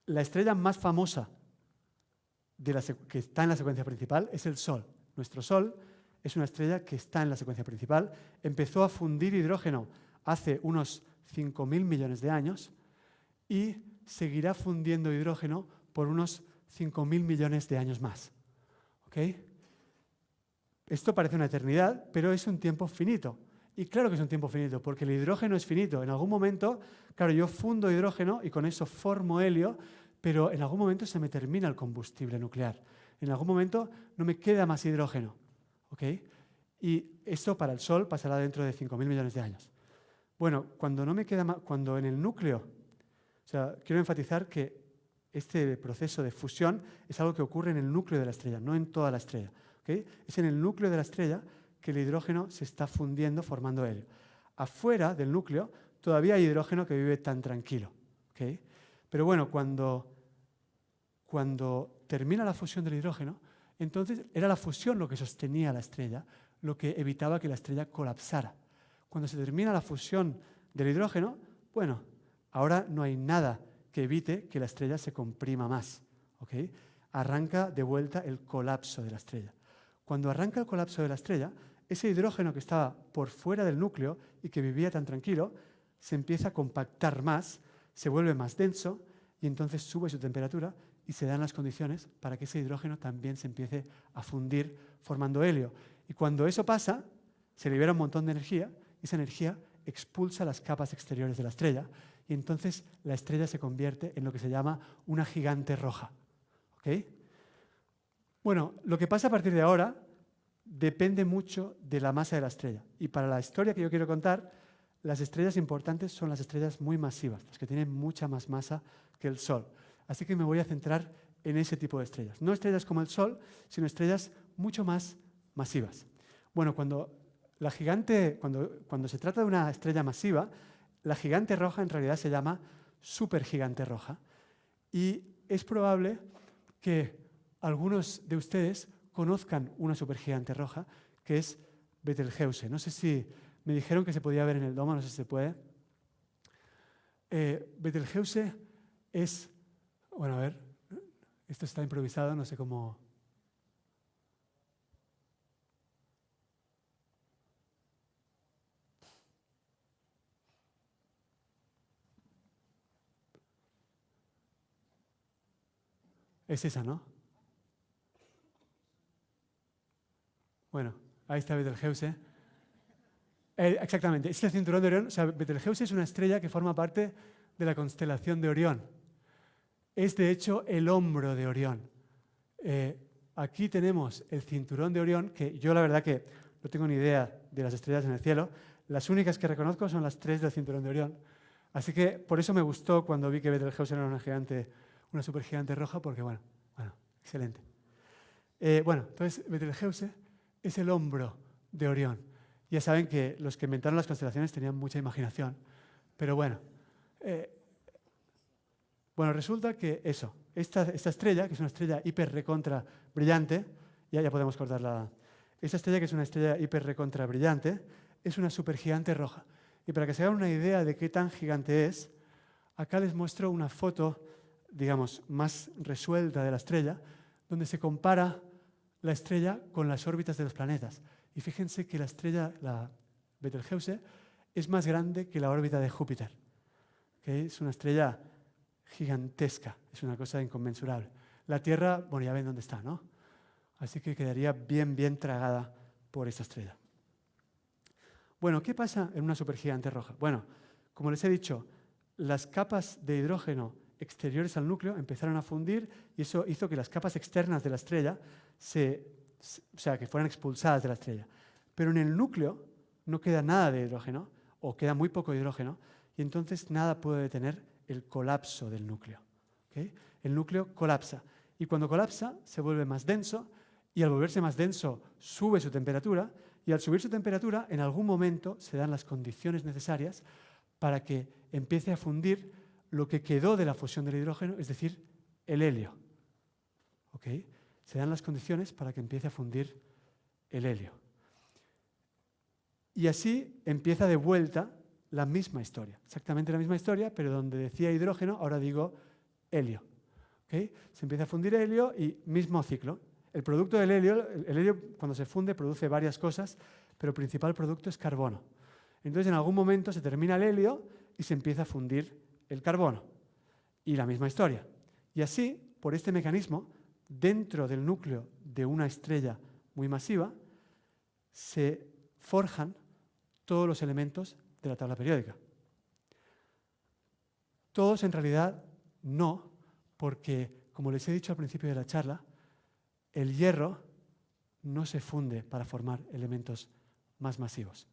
La estrella más famosa que está en la secuencia principal es el Sol. Nuestro Sol es una estrella que está en la secuencia principal. Empezó a fundir hidrógeno hace unos 5.000 millones de años y seguirá fundiendo hidrógeno por unos 5.000 millones de años más. ¿Okay? Esto parece una eternidad, pero es un tiempo finito. Y claro que es un tiempo finito, porque el hidrógeno es finito. En algún momento, claro, yo fundo hidrógeno y con eso formo helio, pero en algún momento se me termina el combustible nuclear. En algún momento no me queda más hidrógeno. ¿Okay? Y esto para el Sol pasará dentro de 5.000 millones de años. Bueno, cuando no me queda más, cuando en el núcleo, o sea, quiero enfatizar que este proceso de fusión es algo que ocurre en el núcleo de la estrella, no en toda la estrella. ¿Okay? Es en el núcleo de la estrella que el hidrógeno se está fundiendo formando helio. Afuera del núcleo todavía hay hidrógeno que vive tan tranquilo. ¿Okay? Pero bueno, cuando cuando termina la fusión del hidrógeno, entonces era la fusión lo que sostenía la estrella, lo que evitaba que la estrella colapsara. Cuando se termina la fusión del hidrógeno, bueno, ahora no hay nada que evite que la estrella se comprima más. ¿Ok? Arranca de vuelta el colapso de la estrella. Cuando arranca el colapso de la estrella, ese hidrógeno que estaba por fuera del núcleo y que vivía tan tranquilo, se empieza a compactar más, se vuelve más denso y entonces sube su temperatura y se dan las condiciones para que ese hidrógeno también se empiece a fundir formando helio. Y cuando eso pasa, se libera un montón de energía y esa energía expulsa las capas exteriores de la estrella y entonces la estrella se convierte en lo que se llama una gigante roja. ¿Ok? Bueno, lo que pasa a partir de ahora depende mucho de la masa de la estrella. Y para la historia que yo quiero contar, las estrellas importantes son las estrellas muy masivas, las que tienen mucha más masa que el Sol. Así que me voy a centrar en ese tipo de estrellas. No estrellas como el Sol, sino estrellas mucho más masivas. Bueno, cuando se trata de una estrella masiva, la gigante roja en realidad se llama supergigante roja. Y es probable que algunos de ustedes conozcan una supergigante roja, que es Betelgeuse. No sé si me dijeron que se podía ver en el domo, no sé si se puede. Betelgeuse es... Bueno, a ver, esto está improvisado, no sé cómo... Es esa, ¿no? Bueno, ahí está Betelgeuse. Exactamente, es el cinturón de Orión. O sea, Betelgeuse es una estrella que forma parte de la constelación de Orión. Es, de hecho, el hombro de Orión. Aquí tenemos el cinturón de Orión, que yo la verdad que no tengo ni idea de las estrellas en el cielo. Las únicas que reconozco son las 3 del cinturón de Orión. Así que por eso me gustó cuando vi que Betelgeuse era una supergigante roja, porque bueno, excelente. Entonces Betelgeuse es el hombro de Orión. Ya saben que los que inventaron las constelaciones tenían mucha imaginación, pero bueno. Resulta que esta estrella, que es una estrella hiper recontra brillante, ya podemos cortarla. Esta estrella, que es una estrella hiper recontra brillante, es una supergigante roja. Y para que se hagan una idea de qué tan gigante es, acá les muestro una foto, digamos, más resuelta de la estrella, donde se compara la estrella con las órbitas de los planetas. Y fíjense que la Betelgeuse, es más grande que la órbita de Júpiter. ¿Okay? Es una estrella gigantesca, es una cosa inconmensurable. La Tierra, bueno, ya ven dónde está, ¿no? Así que quedaría bien, bien tragada por esta estrella. Bueno, ¿qué pasa en una supergigante roja? Bueno, como les he dicho, las capas de hidrógeno exteriores al núcleo empezaron a fundir y eso hizo que las capas externas de la estrella que fueran expulsadas de la estrella. Pero en el núcleo no queda nada de hidrógeno o queda muy poco hidrógeno y entonces nada puede detener el colapso del núcleo. ¿Okay? El núcleo colapsa y cuando colapsa se vuelve más denso y al volverse más denso sube su temperatura y al subir su temperatura en algún momento se dan las condiciones necesarias para que empiece a fundir lo que quedó de la fusión del hidrógeno, es decir, el helio. ¿Okay? Se dan las condiciones para que empiece a fundir el helio. Y así empieza de vuelta la misma historia, exactamente la misma historia, pero donde decía hidrógeno, ahora digo helio. ¿Okay? Se empieza a fundir helio y mismo ciclo. El producto del helio, el helio cuando se funde produce varias cosas, pero el principal producto es carbono. Entonces en algún momento se termina el helio y se empieza a fundir el carbono. Y la misma historia. Y así, por este mecanismo, dentro del núcleo de una estrella muy masiva, se forjan todos los elementos de la tabla periódica. Todos en realidad no, porque, como les he dicho al principio de la charla, el hierro no se funde para formar elementos más masivos.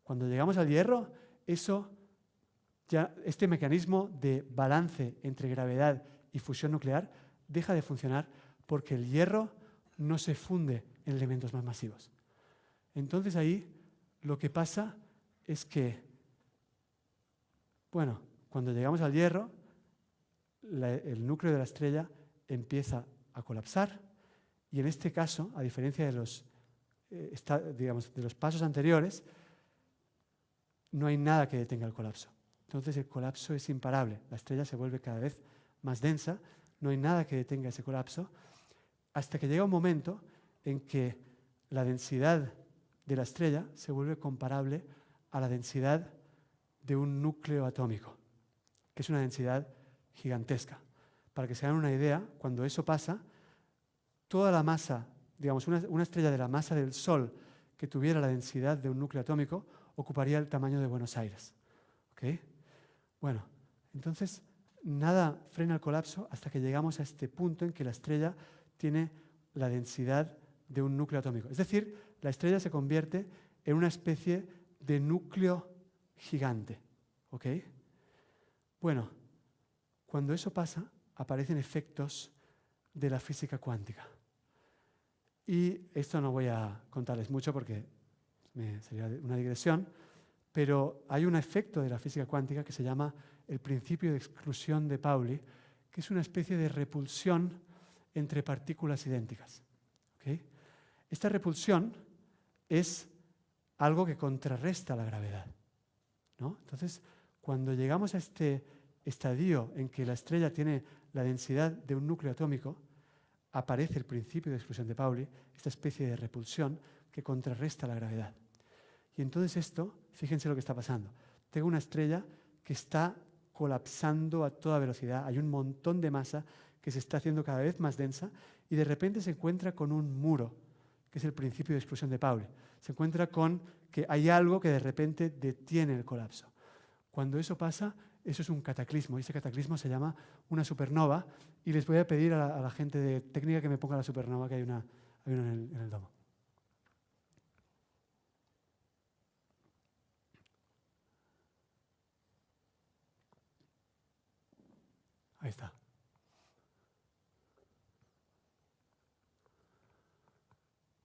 Cuando llegamos al hierro, este mecanismo de balance entre gravedad y fusión nuclear deja de funcionar porque el hierro no se funde en elementos más masivos. Entonces ahí lo que pasa es que, cuando llegamos al hierro, el núcleo de la estrella empieza a colapsar y en este caso, a diferencia de de los pasos anteriores, no hay nada que detenga el colapso. Entonces el colapso es imparable, la estrella se vuelve cada vez más densa, no hay nada que detenga ese colapso, hasta que llega un momento en que la densidad de la estrella se vuelve comparable a la densidad de un núcleo atómico, que es una densidad gigantesca. Para que se hagan una idea, cuando eso pasa, toda la masa, digamos, una estrella de la masa del Sol que tuviera la densidad de un núcleo atómico ocuparía el tamaño de Buenos Aires. ¿Ok? Bueno, entonces nada frena el colapso hasta que llegamos a este punto en que la estrella tiene la densidad de un núcleo atómico. Es decir, la estrella se convierte en una especie de núcleo gigante. ¿Ok? Bueno, cuando eso pasa, aparecen efectos de la física cuántica. Y esto no voy a contarles mucho porque sería una digresión, pero hay un efecto de la física cuántica que se llama el principio de exclusión de Pauli, que es una especie de repulsión entre partículas idénticas. ¿Okay? Esta repulsión es algo que contrarresta la gravedad, ¿no? Entonces, cuando llegamos a este estadio en que la estrella tiene la densidad de un núcleo atómico, aparece el principio de exclusión de Pauli, esta especie de repulsión que contrarresta la gravedad. Y entonces esto, fíjense lo que está pasando. Tengo una estrella que está colapsando a toda velocidad, hay un montón de masa que se está haciendo cada vez más densa y de repente se encuentra con un muro, que es el principio de exclusión de Pauli. Se encuentra con que hay algo que de repente detiene el colapso. Cuando eso pasa, eso es un cataclismo, y ese cataclismo se llama una supernova, y les voy a pedir a la gente de técnica que me ponga la supernova, que hay una en el domo. Ahí está.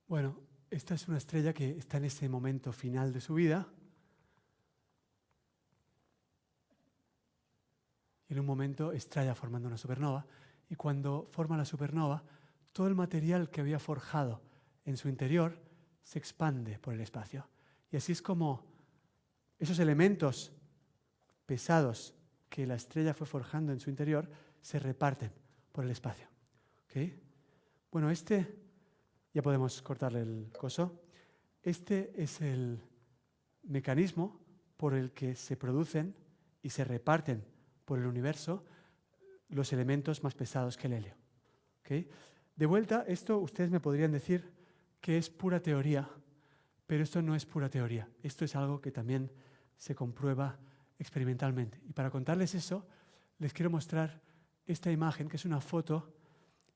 Bueno, esta es una estrella que está en ese momento final de su vida. Y en un momento estalla formando una supernova. Y cuando forma la supernova, todo el material que había forjado en su interior se expande por el espacio. Y así es como esos elementos pesados que la estrella fue forjando en su interior se reparten por el espacio. ¿Okay? Bueno, ya podemos cortarle el coso. Este es el mecanismo por el que se producen y se reparten por el universo los elementos más pesados que el helio. ¿Okay? De vuelta, esto ustedes me podrían decir que es pura teoría, pero esto no es pura teoría. Esto es algo que también se comprueba experimentalmente. Y para contarles eso, les quiero mostrar esta imagen, que es una foto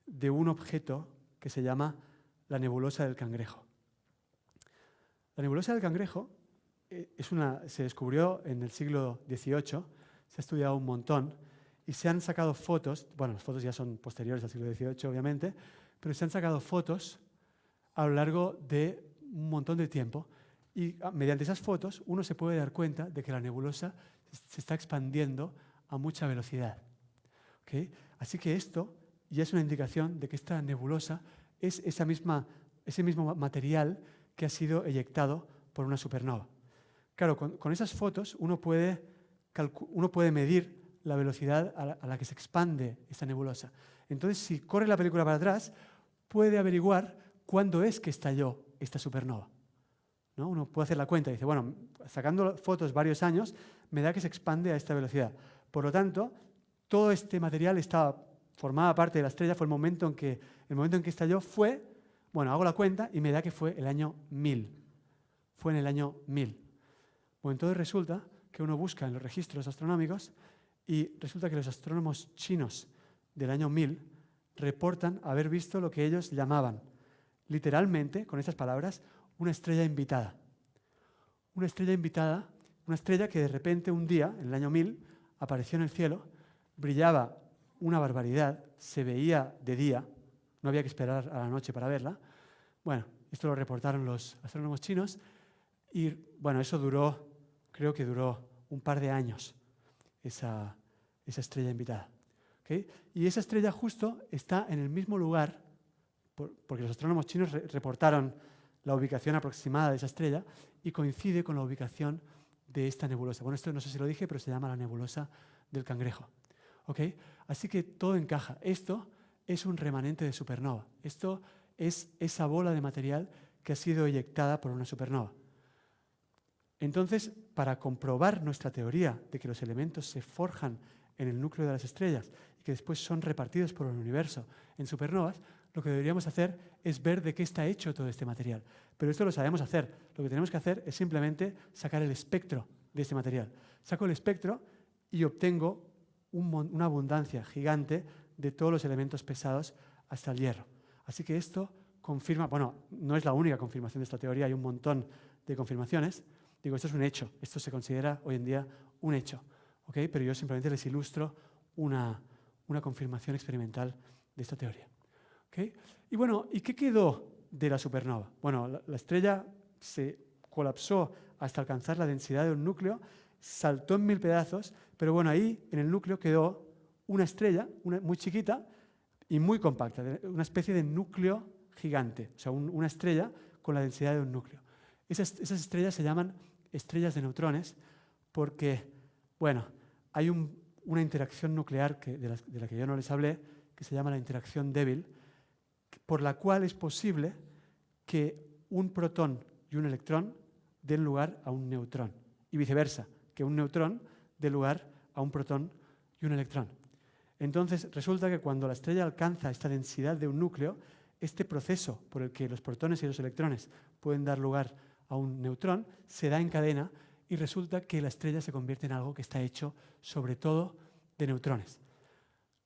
de un objeto que se llama la nebulosa del Cangrejo. La nebulosa del Cangrejo se descubrió en el siglo XVIII, se ha estudiado un montón y se han sacado fotos, bueno, las fotos ya son posteriores al siglo XVIII, obviamente, pero se han sacado fotos a lo largo de un montón de tiempo y mediante esas fotos uno se puede dar cuenta de que la nebulosa se está expandiendo a mucha velocidad. ¿Okay? Así que esto ya es una indicación de que esta nebulosa es ese mismo material que ha sido eyectado por una supernova. Claro, con esas fotos uno puede medir la velocidad a la que se expande esta nebulosa. Entonces, si corre la película para atrás, puede averiguar cuándo es que estalló esta supernova, ¿no? Uno puede hacer la cuenta y dice, bueno, sacando fotos varios años, me da que se expande a esta velocidad. Por lo tanto, todo este material formaba parte de la estrella, fue el momento en que estalló hago la cuenta y me da que fue el año 1000. Fue en el año 1000. Bueno, entonces resulta que uno busca en los registros astronómicos y resulta que los astrónomos chinos del año 1000 reportan haber visto lo que ellos llamaban, literalmente, con estas palabras, una estrella invitada. Una estrella invitada, una estrella que de repente un día, en el año 1000, apareció en el cielo, brillaba una barbaridad, se veía de día, no había que esperar a la noche para verla. Bueno, esto lo reportaron los astrónomos chinos y, bueno, eso creo que duró un par de años, esa estrella invitada. ¿ok? Y esa estrella justo está en el mismo lugar, porque los astrónomos chinos reportaron la ubicación aproximada de esa estrella y coincide con la ubicación de esta nebulosa. Bueno, esto no sé si lo dije, pero se llama la nebulosa del Cangrejo. ¿Ok? Así que todo encaja. Esto es un remanente de supernova. Esto es esa bola de material que ha sido eyectada por una supernova. Entonces, para comprobar nuestra teoría de que los elementos se forjan en el núcleo de las estrellas y que después son repartidos por el universo en supernovas, lo que deberíamos hacer es ver de qué está hecho todo este material. Pero esto lo sabemos hacer. Lo que tenemos que hacer es simplemente sacar el espectro de este material. Saco el espectro y obtengo una abundancia gigante de todos los elementos pesados hasta el hierro. Así que esto confirma, bueno, no es la única confirmación de esta teoría, hay un montón de confirmaciones. Digo, esto es un hecho, esto se considera hoy en día un hecho, ¿ok? Pero yo simplemente les ilustro una confirmación experimental de esta teoría. ¿Okay? Y bueno, ¿y qué quedó de la supernova? Bueno, la estrella se colapsó hasta alcanzar la densidad de un núcleo, saltó en 1000 pedazos, pero bueno, ahí en el núcleo quedó una estrella muy chiquita y muy compacta, una especie de núcleo gigante, o sea, una estrella con la densidad de un núcleo. Esas estrellas se llaman estrellas de neutrones porque, bueno, hay una interacción nuclear de la que yo no les hablé, que se llama la interacción débil, por la cual es posible que un protón y un electrón den lugar a un neutrón, y viceversa, que un neutrón dé lugar a un protón y un electrón. Entonces, resulta que cuando la estrella alcanza esta densidad de un núcleo, este proceso por el que los protones y los electrones pueden dar lugar a un neutrón se da en cadena y resulta que la estrella se convierte en algo que está hecho sobre todo de neutrones.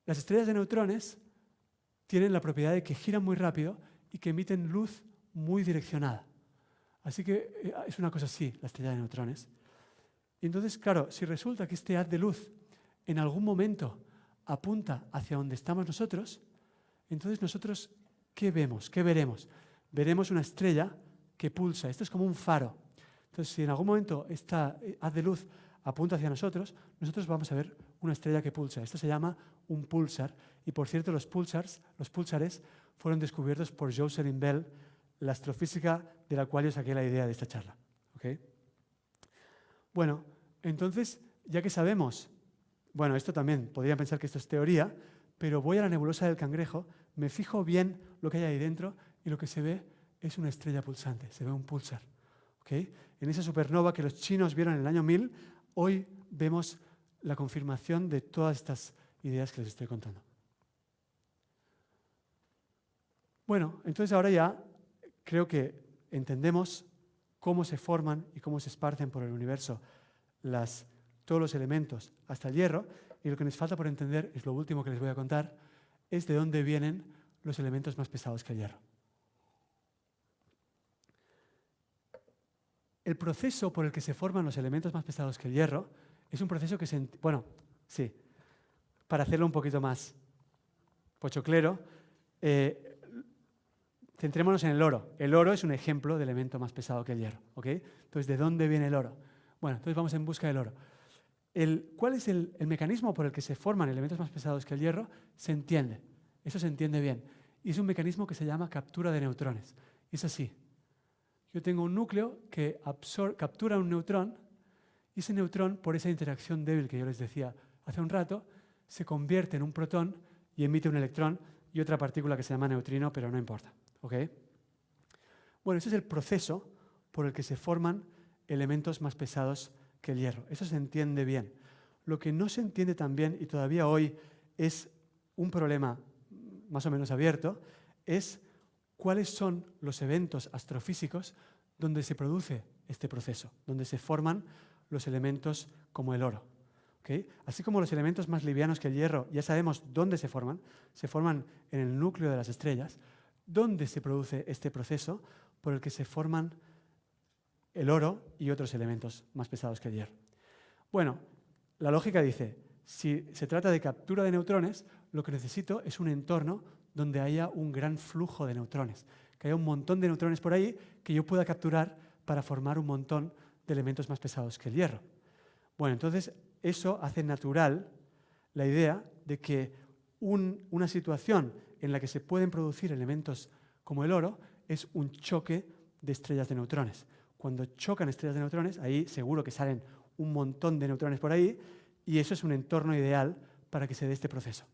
Las estrellas de neutrones tienen la propiedad de que giran muy rápido y que emiten luz muy direccionada. Así que es una cosa así, la estrella de neutrones. Y entonces, claro, si resulta que este haz de luz en algún momento apunta hacia donde estamos nosotros, entonces nosotros, ¿qué vemos? ¿Qué veremos? Veremos una estrella que pulsa. Esto es como un faro. Entonces, si en algún momento esta haz de luz apunta hacia nosotros vamos a ver una estrella que pulsa. Esto se llama un púlsar. Y por cierto, los púlsares fueron descubiertos por Jocelyn Bell, la astrofísica de la cual yo saqué la idea de esta charla. ¿Okay? Bueno, entonces, ya que sabemos, bueno, esto también, podría pensar que esto es teoría, pero voy a la nebulosa del Cangrejo, me fijo bien lo que hay ahí dentro y lo que se ve es una estrella pulsante, se ve un púlsar. ¿Okay? En esa supernova que los chinos vieron en el año 1000, hoy vemos la confirmación de todas estas ideas que les estoy contando. Bueno, entonces ahora ya creo que entendemos cómo se forman y cómo se esparcen por el universo todos los elementos hasta el hierro, y lo que nos falta por entender, es lo último que les voy a contar, es de dónde vienen los elementos más pesados que el hierro. El proceso por el que se forman los elementos más pesados que el hierro es un proceso que para hacerlo un poquito más pochoclero, centrémonos en el oro. El oro es un ejemplo de elemento más pesado que el hierro. ¿Okay? Entonces, ¿de dónde viene el oro? Bueno, entonces vamos en busca del oro. ¿Cuál es el mecanismo por el que se forman elementos más pesados que el hierro? Se entiende. Eso se entiende bien. Y es un mecanismo que se llama captura de neutrones. Es así. Yo tengo un núcleo que captura un neutrón y ese neutrón, por esa interacción débil que yo les decía hace un rato, se convierte en un protón y emite un electrón y otra partícula que se llama neutrino, pero no importa. ¿Okay? Bueno, ese es el proceso por el que se forman elementos más pesados que el hierro. Eso se entiende bien. Lo que no se entiende tan bien, y todavía hoy es un problema más o menos abierto, es cuáles son los eventos astrofísicos donde se produce este proceso, donde se forman los elementos como el oro. ¿Okay? Así como los elementos más livianos que el hierro, ya sabemos dónde se forman en el núcleo de las estrellas, dónde se produce este proceso por el que se forman el oro y otros elementos más pesados que el hierro. Bueno, la lógica dice, si se trata de captura de neutrones, lo que necesito es un entorno donde haya un gran flujo de neutrones, que haya un montón de neutrones por ahí que yo pueda capturar para formar un montón de elementos más pesados que el hierro. Bueno, entonces eso hace natural la idea de que una situación en la que se pueden producir elementos como el oro es un choque de estrellas de neutrones. Cuando chocan estrellas de neutrones, ahí seguro que salen un montón de neutrones por ahí y eso es un entorno ideal para que se dé este proceso.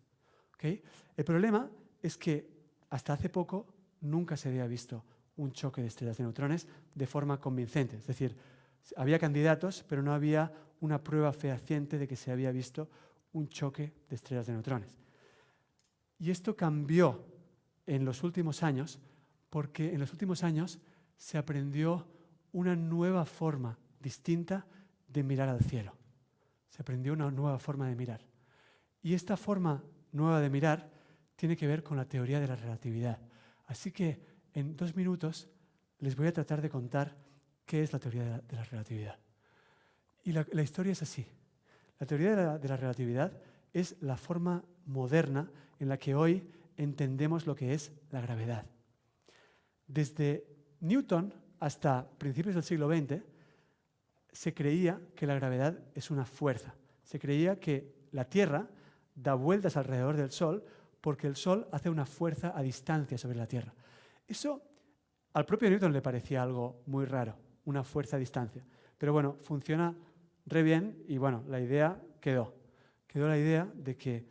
¿Okay? El problema es que hasta hace poco nunca se había visto un choque de estrellas de neutrones de forma convincente. Es decir, había candidatos, pero no había una prueba fehaciente de que se había visto un choque de estrellas de neutrones. Y esto cambió en los últimos años porque en los últimos años se aprendió una nueva forma distinta de mirar al cielo. Se aprendió una nueva forma de mirar. Y esta forma nueva de mirar tiene que ver con la teoría de la relatividad. Así que en 2 minutos les voy a tratar de contar qué es la teoría de la relatividad. Y la historia es así. La teoría de la relatividad es la forma moderna en la que hoy entendemos lo que es la gravedad. Desde Newton hasta principios del siglo XX se creía que la gravedad es una fuerza. Se creía que la Tierra da vueltas alrededor del Sol porque el Sol hace una fuerza a distancia sobre la Tierra. Eso al propio Newton le parecía algo muy raro, una fuerza a distancia. Pero bueno, funciona re bien y bueno, la idea quedó. Quedó la idea de que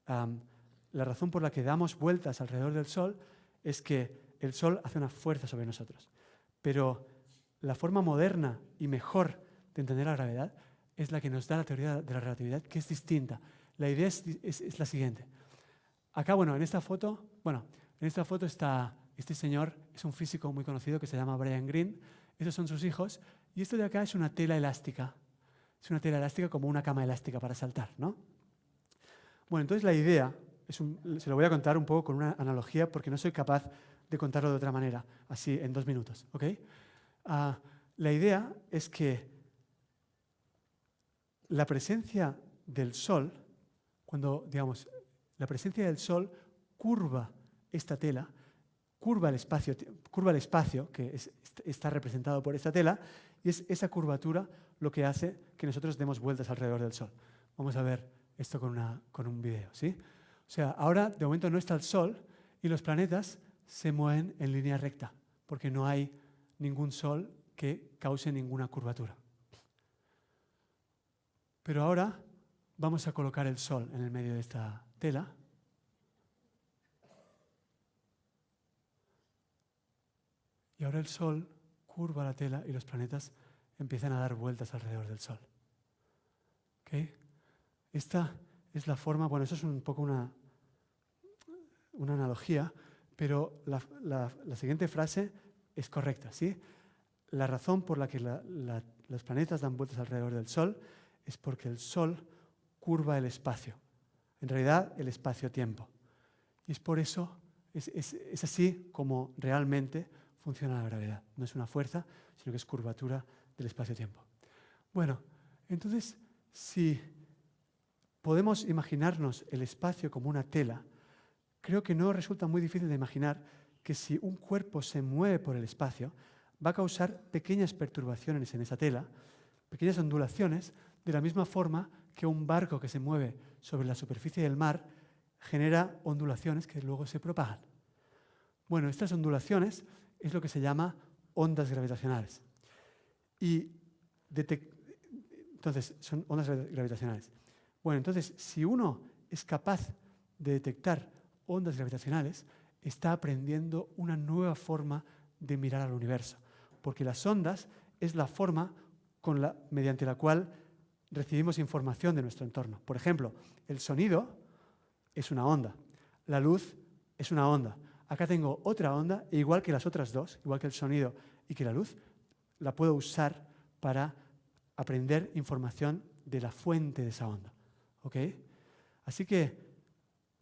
la razón por la que damos vueltas alrededor del Sol es que el Sol hace una fuerza sobre nosotros. Pero la forma moderna y mejor de entender la gravedad es la que nos da la teoría de la relatividad, que es distinta. La idea es la siguiente. Acá, en esta foto está este señor, es un físico muy conocido que se llama Brian Greene. Esos son sus hijos. Y esto de acá es una tela elástica. Es una tela elástica como una cama elástica para saltar, ¿no? Bueno, entonces la idea, se lo voy a contar un poco con una analogía porque no soy capaz de contarlo de otra manera, así en 2 minutos, ¿ok? La idea es que la presencia del Sol, la presencia del Sol curva esta tela, curva el espacio que está representado por esta tela, y es esa curvatura lo que hace que nosotros demos vueltas alrededor del Sol. Vamos a ver esto con un video, ¿sí? O sea, ahora de momento no está el Sol y los planetas se mueven en línea recta, porque no hay ningún Sol que cause ninguna curvatura. Pero ahora vamos a colocar el Sol en el medio de esta tela. Y ahora el Sol curva la tela y los planetas empiezan a dar vueltas alrededor del Sol. ¿Okay? Esta es la forma, eso es un poco una analogía, pero la siguiente frase es correcta, ¿sí? La razón por la que los planetas dan vueltas alrededor del Sol es porque el Sol curva el espacio. En realidad, el espacio-tiempo. Y es por eso, es así como realmente funciona la gravedad. No es una fuerza, sino que es curvatura del espacio-tiempo. Bueno, entonces, si podemos imaginarnos el espacio como una tela, creo que no resulta muy difícil de imaginar que si un cuerpo se mueve por el espacio, va a causar pequeñas perturbaciones en esa tela, pequeñas ondulaciones, de la misma forma que un barco que se mueve sobre la superficie del mar genera ondulaciones que luego se propagan. Bueno, estas ondulaciones es lo que se llama ondas gravitacionales. Entonces, son ondas gravitacionales. Bueno, entonces, si uno es capaz de detectar ondas gravitacionales, está aprendiendo una nueva forma de mirar al universo, porque las ondas es la forma mediante la cual recibimos información de nuestro entorno. Por ejemplo, el sonido es una onda, la luz es una onda. Acá tengo otra onda, e igual que las otras dos, igual que el sonido y que la luz, la puedo usar para aprender información de la fuente de esa onda. ¿Ok? Así que,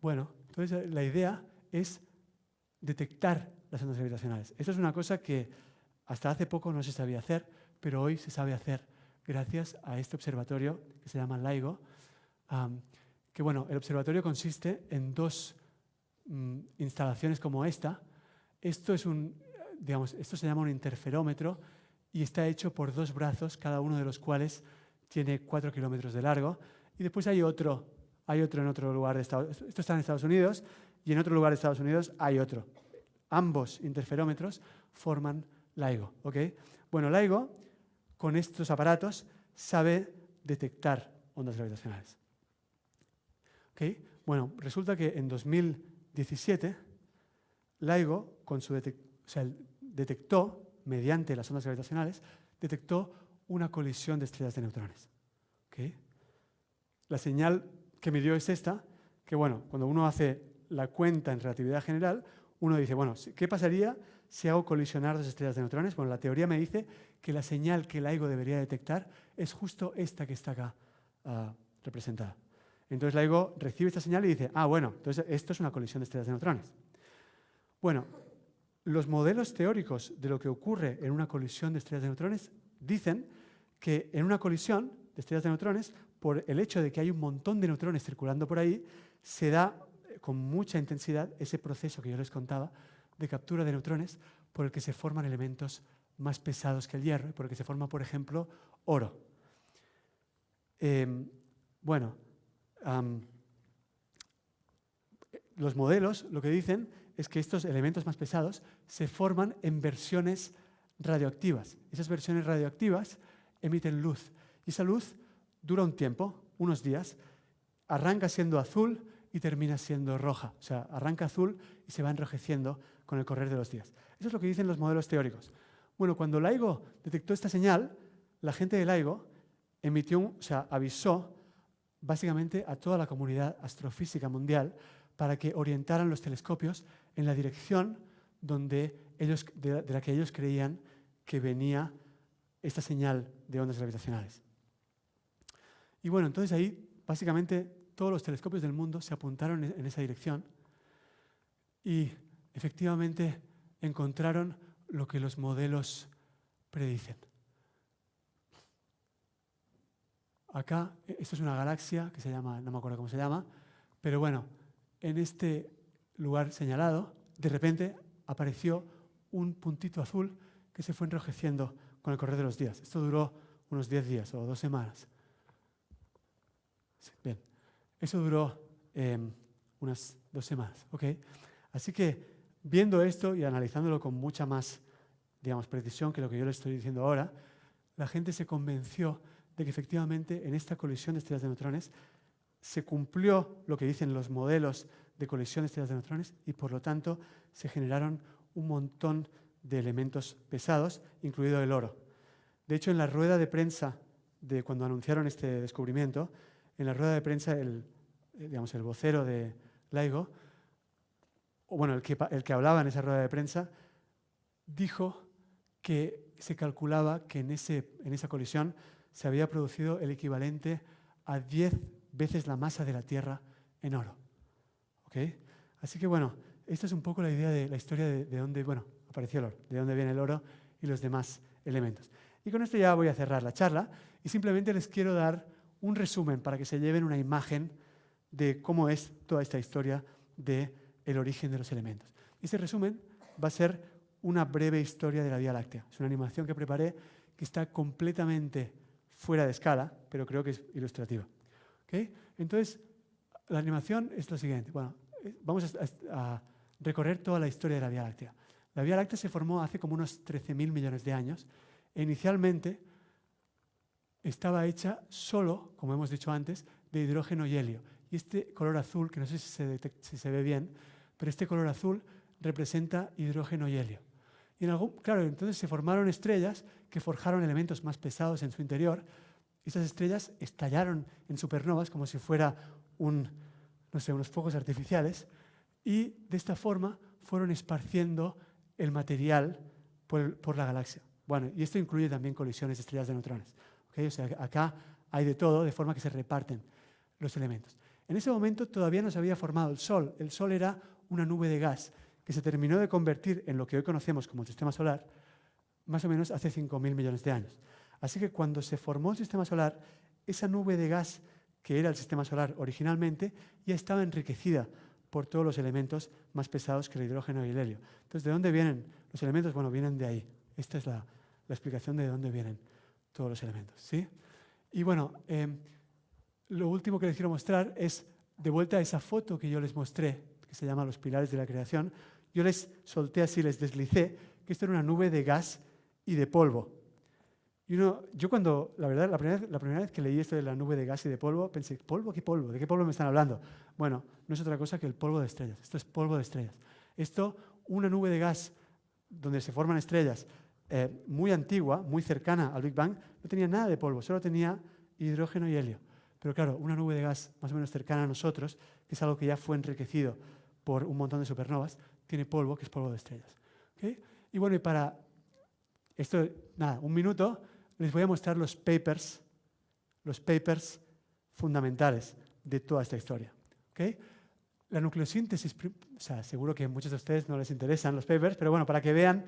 entonces la idea es detectar las ondas gravitacionales. Esto es una cosa que hasta hace poco no se sabía hacer, pero hoy se sabe hacer gracias a este observatorio que se llama LIGO. El observatorio consiste en 2 instalaciones como esta. Esto se llama un interferómetro y está hecho por 2 brazos, cada uno de los cuales tiene 4 kilómetros de largo. Y después hay otro hay otro en otro lugar de Estados Unidos. Esto está en Estados Unidos y en otro lugar de Estados Unidos hay otro. Ambos interferómetros forman LIGO. ¿Ok? Bueno, LIGO, con estos aparatos, sabe detectar ondas gravitacionales. ¿Ok? Bueno, resulta que en 2017, LIGO, detectó, mediante las ondas gravitacionales, detectó una colisión de estrellas de neutrones. ¿Ok? La señal que midió es esta, que bueno, cuando uno hace la cuenta en relatividad general, uno dice, bueno, ¿qué pasaría si hago colisionar dos estrellas de neutrones? Bueno, la teoría me dice que la señal que LIGO debería detectar es justo esta que está acá representada. Entonces LIGO recibe esta señal y dice, bueno, entonces esto es una colisión de estrellas de neutrones. Bueno, los modelos teóricos de lo que ocurre en una colisión de estrellas de neutrones dicen que en una colisión de estrellas de neutrones, por el hecho de que hay un montón de neutrones circulando por ahí, se da con mucha intensidad ese proceso que yo les contaba de captura de neutrones por el que se forman elementos más pesados que el hierro y por el que se forma, por ejemplo, oro. Los modelos lo que dicen es que estos elementos más pesados se forman en versiones radioactivas. Esas versiones radioactivas emiten luz y esa luz dura un tiempo, unos días, arranca siendo azul y termina siendo roja. O sea, arranca azul y se va enrojeciendo con el correr de los días. Eso es lo que dicen los modelos teóricos. Bueno, cuando LIGO detectó esta señal, la gente de LIGO avisó básicamente a toda la comunidad astrofísica mundial para que orientaran los telescopios en la dirección de la que ellos creían que venía esta señal de ondas gravitacionales. Y bueno, entonces ahí básicamente todos los telescopios del mundo se apuntaron en esa dirección y efectivamente encontraron lo que los modelos predicen. Acá, esto es una galaxia que se llama, no me acuerdo cómo se llama, pero bueno, en este lugar señalado, de repente apareció un puntito azul que se fue enrojeciendo con el correr de los días. Esto duró unos 10 días o 2 semanas. Bien, eso duró unas 2 semanas. ¿Okay? Así que viendo esto y analizándolo con mucha más, precisión que lo que yo les estoy diciendo ahora, la gente se convenció de que efectivamente en esta colisión de estrellas de neutrones se cumplió lo que dicen los modelos de colisión de estrellas de neutrones y por lo tanto se generaron un montón de elementos pesados, incluido el oro. De hecho, en la rueda de prensa de cuando anunciaron este descubrimiento, en la rueda de prensa el vocero de LIGO, el que hablaba en esa rueda de prensa, dijo que se calculaba que en esa colisión se había producido el equivalente a 10 veces la masa de la Tierra en oro. ¿Okay? Así que bueno, esta es un poco la idea de la historia de dónde apareció el oro, de dónde viene el oro y los demás elementos. Y con esto ya voy a cerrar la charla y simplemente les quiero dar un resumen para que se lleven una imagen de cómo es toda esta historia del origen de los elementos. Este resumen va a ser una breve historia de la Vía Láctea. Es una animación que preparé que está completamente fuera de escala, pero creo que es ilustrativa. ¿Okay? Entonces, la animación es lo siguiente. Bueno, vamos a recorrer toda la historia de la Vía Láctea. La Vía Láctea se formó hace como unos 13.000 millones de años e inicialmente estaba hecha solo, como hemos dicho antes, de hidrógeno y helio. Y este color azul, que no sé si se ve bien, pero este color azul representa hidrógeno y helio. Y entonces se formaron estrellas que forjaron elementos más pesados en su interior. Y esas estrellas estallaron en supernovas como si fuera unos fuegos artificiales. Y de esta forma fueron esparciendo el material por la galaxia. Bueno, y esto incluye también colisiones de estrellas de neutrones. ¿Okay? O sea, acá hay de todo, de forma que se reparten los elementos. En ese momento todavía no se había formado el Sol. El Sol era una nube de gas que se terminó de convertir en lo que hoy conocemos como el Sistema Solar más o menos hace 5.000 millones de años. Así que cuando se formó el Sistema Solar, esa nube de gas que era el Sistema Solar originalmente ya estaba enriquecida por todos los elementos más pesados que el hidrógeno y el helio. Entonces, ¿de dónde vienen los elementos? Bueno, vienen de ahí. Esta es la explicación de dónde vienen todos los elementos. ¿Sí? Y bueno, lo último que les quiero mostrar es de vuelta a esa foto que yo les mostré, que se llama Los pilares de la creación, yo les solté así, les deslicé, que esto era una nube de gas y de polvo. Y yo cuando, la verdad, la primera vez que leí esto de la nube de gas y de polvo, pensé, ¿polvo? ¿Qué polvo? ¿De qué polvo me están hablando? Bueno, no es otra cosa que el polvo de estrellas. Esto es polvo de estrellas. Esto, una nube de gas donde se forman estrellas, muy antigua, muy cercana al Big Bang, no tenía nada de polvo, solo tenía hidrógeno y helio. Pero claro, una nube de gas más o menos cercana a nosotros, que es algo que ya fue enriquecido por un montón de supernovas, tiene polvo, que es polvo de estrellas. ¿Okay? Y bueno, y para esto, nada, un minuto, les voy a mostrar los papers fundamentales de toda esta historia. ¿Okay? La nucleosíntesis, o sea, seguro que a muchos de ustedes no les interesan los papers, pero bueno, para que vean,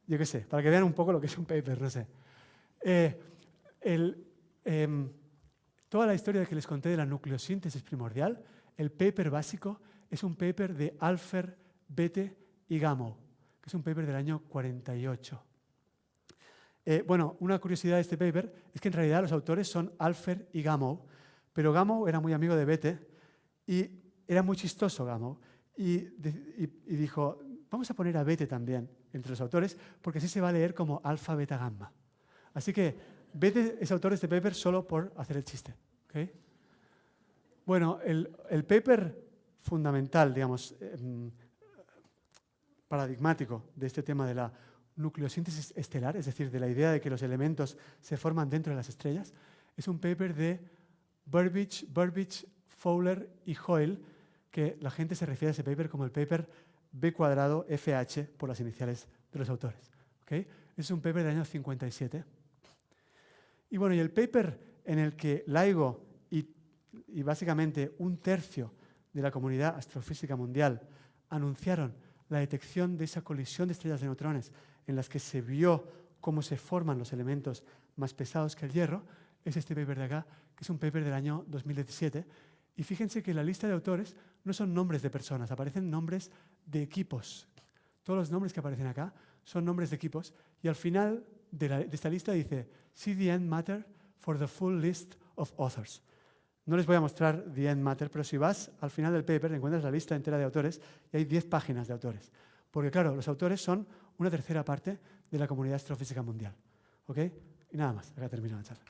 yo qué sé, para que vean un poco lo que es un paper, no sé. Toda la historia que les conté de la nucleosíntesis primordial, el paper básico es un paper de Alpher, Bethe y Gamow, que es un paper del año 48. Bueno, una curiosidad de este paper es que en realidad los autores son Alpher y Gamow, pero Gamow era muy amigo de Bethe y era muy chistoso Gamow y dijo, vamos a poner a Bethe también entre los autores porque así se va a leer como alfa, beta, gamma. Así que Bethe es autor de este paper solo por hacer el chiste. ¿Okay? Bueno, el paper fundamental, digamos, paradigmático de este tema de la nucleosíntesis estelar, es decir, de la idea de que los elementos se forman dentro de las estrellas, es un paper de Burbidge, Fowler y Hoyle, que la gente se refiere a ese paper como el paper B²FH por las iniciales de los autores. ¿Okay? Es un paper del año 57. Y bueno, y el paper en el que LIGO y básicamente un tercio de la comunidad astrofísica mundial anunciaron la detección de esa colisión de estrellas de neutrones en las que se vio cómo se forman los elementos más pesados que el hierro, es este paper de acá, que es un paper del año 2017. Y fíjense que en la lista de autores no son nombres de personas, aparecen nombres de equipos. Todos los nombres que aparecen acá son nombres de equipos. Y al final de esta lista dice, see the end matter for the full list of authors. No les voy a mostrar the end matter, pero si vas al final del paper encuentras la lista entera de autores y hay 10 páginas de autores. Porque claro, los autores son una tercera parte de la comunidad astrofísica mundial. ¿Ok? Y nada más, acá termino la charla.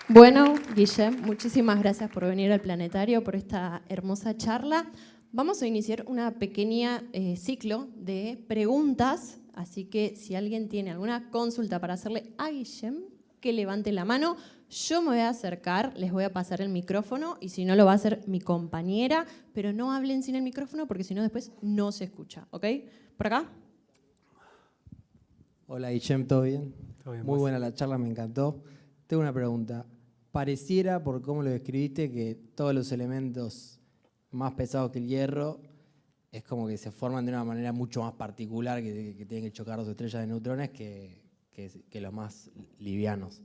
Bueno, Guillem, muchísimas gracias por venir al planetario, por esta hermosa charla. Vamos a iniciar una pequeña ciclo de preguntas, así que si alguien tiene alguna consulta para hacerle a Guillem, que levante la mano. Yo me voy a acercar, les voy a pasar el micrófono y si no lo va a hacer mi compañera, pero no hablen sin el micrófono porque si no después no se escucha, ¿ok? ¿Por acá? Hola Guillem, ¿todo bien? Todo bien, Muy vos. buena la charla, me encantó. Tengo una pregunta. Pareciera, por cómo lo describiste, que todos los elementos más pesados que el hierro es como que se forman de una manera mucho más particular, que tienen que chocar dos estrellas de neutrones que los más livianos.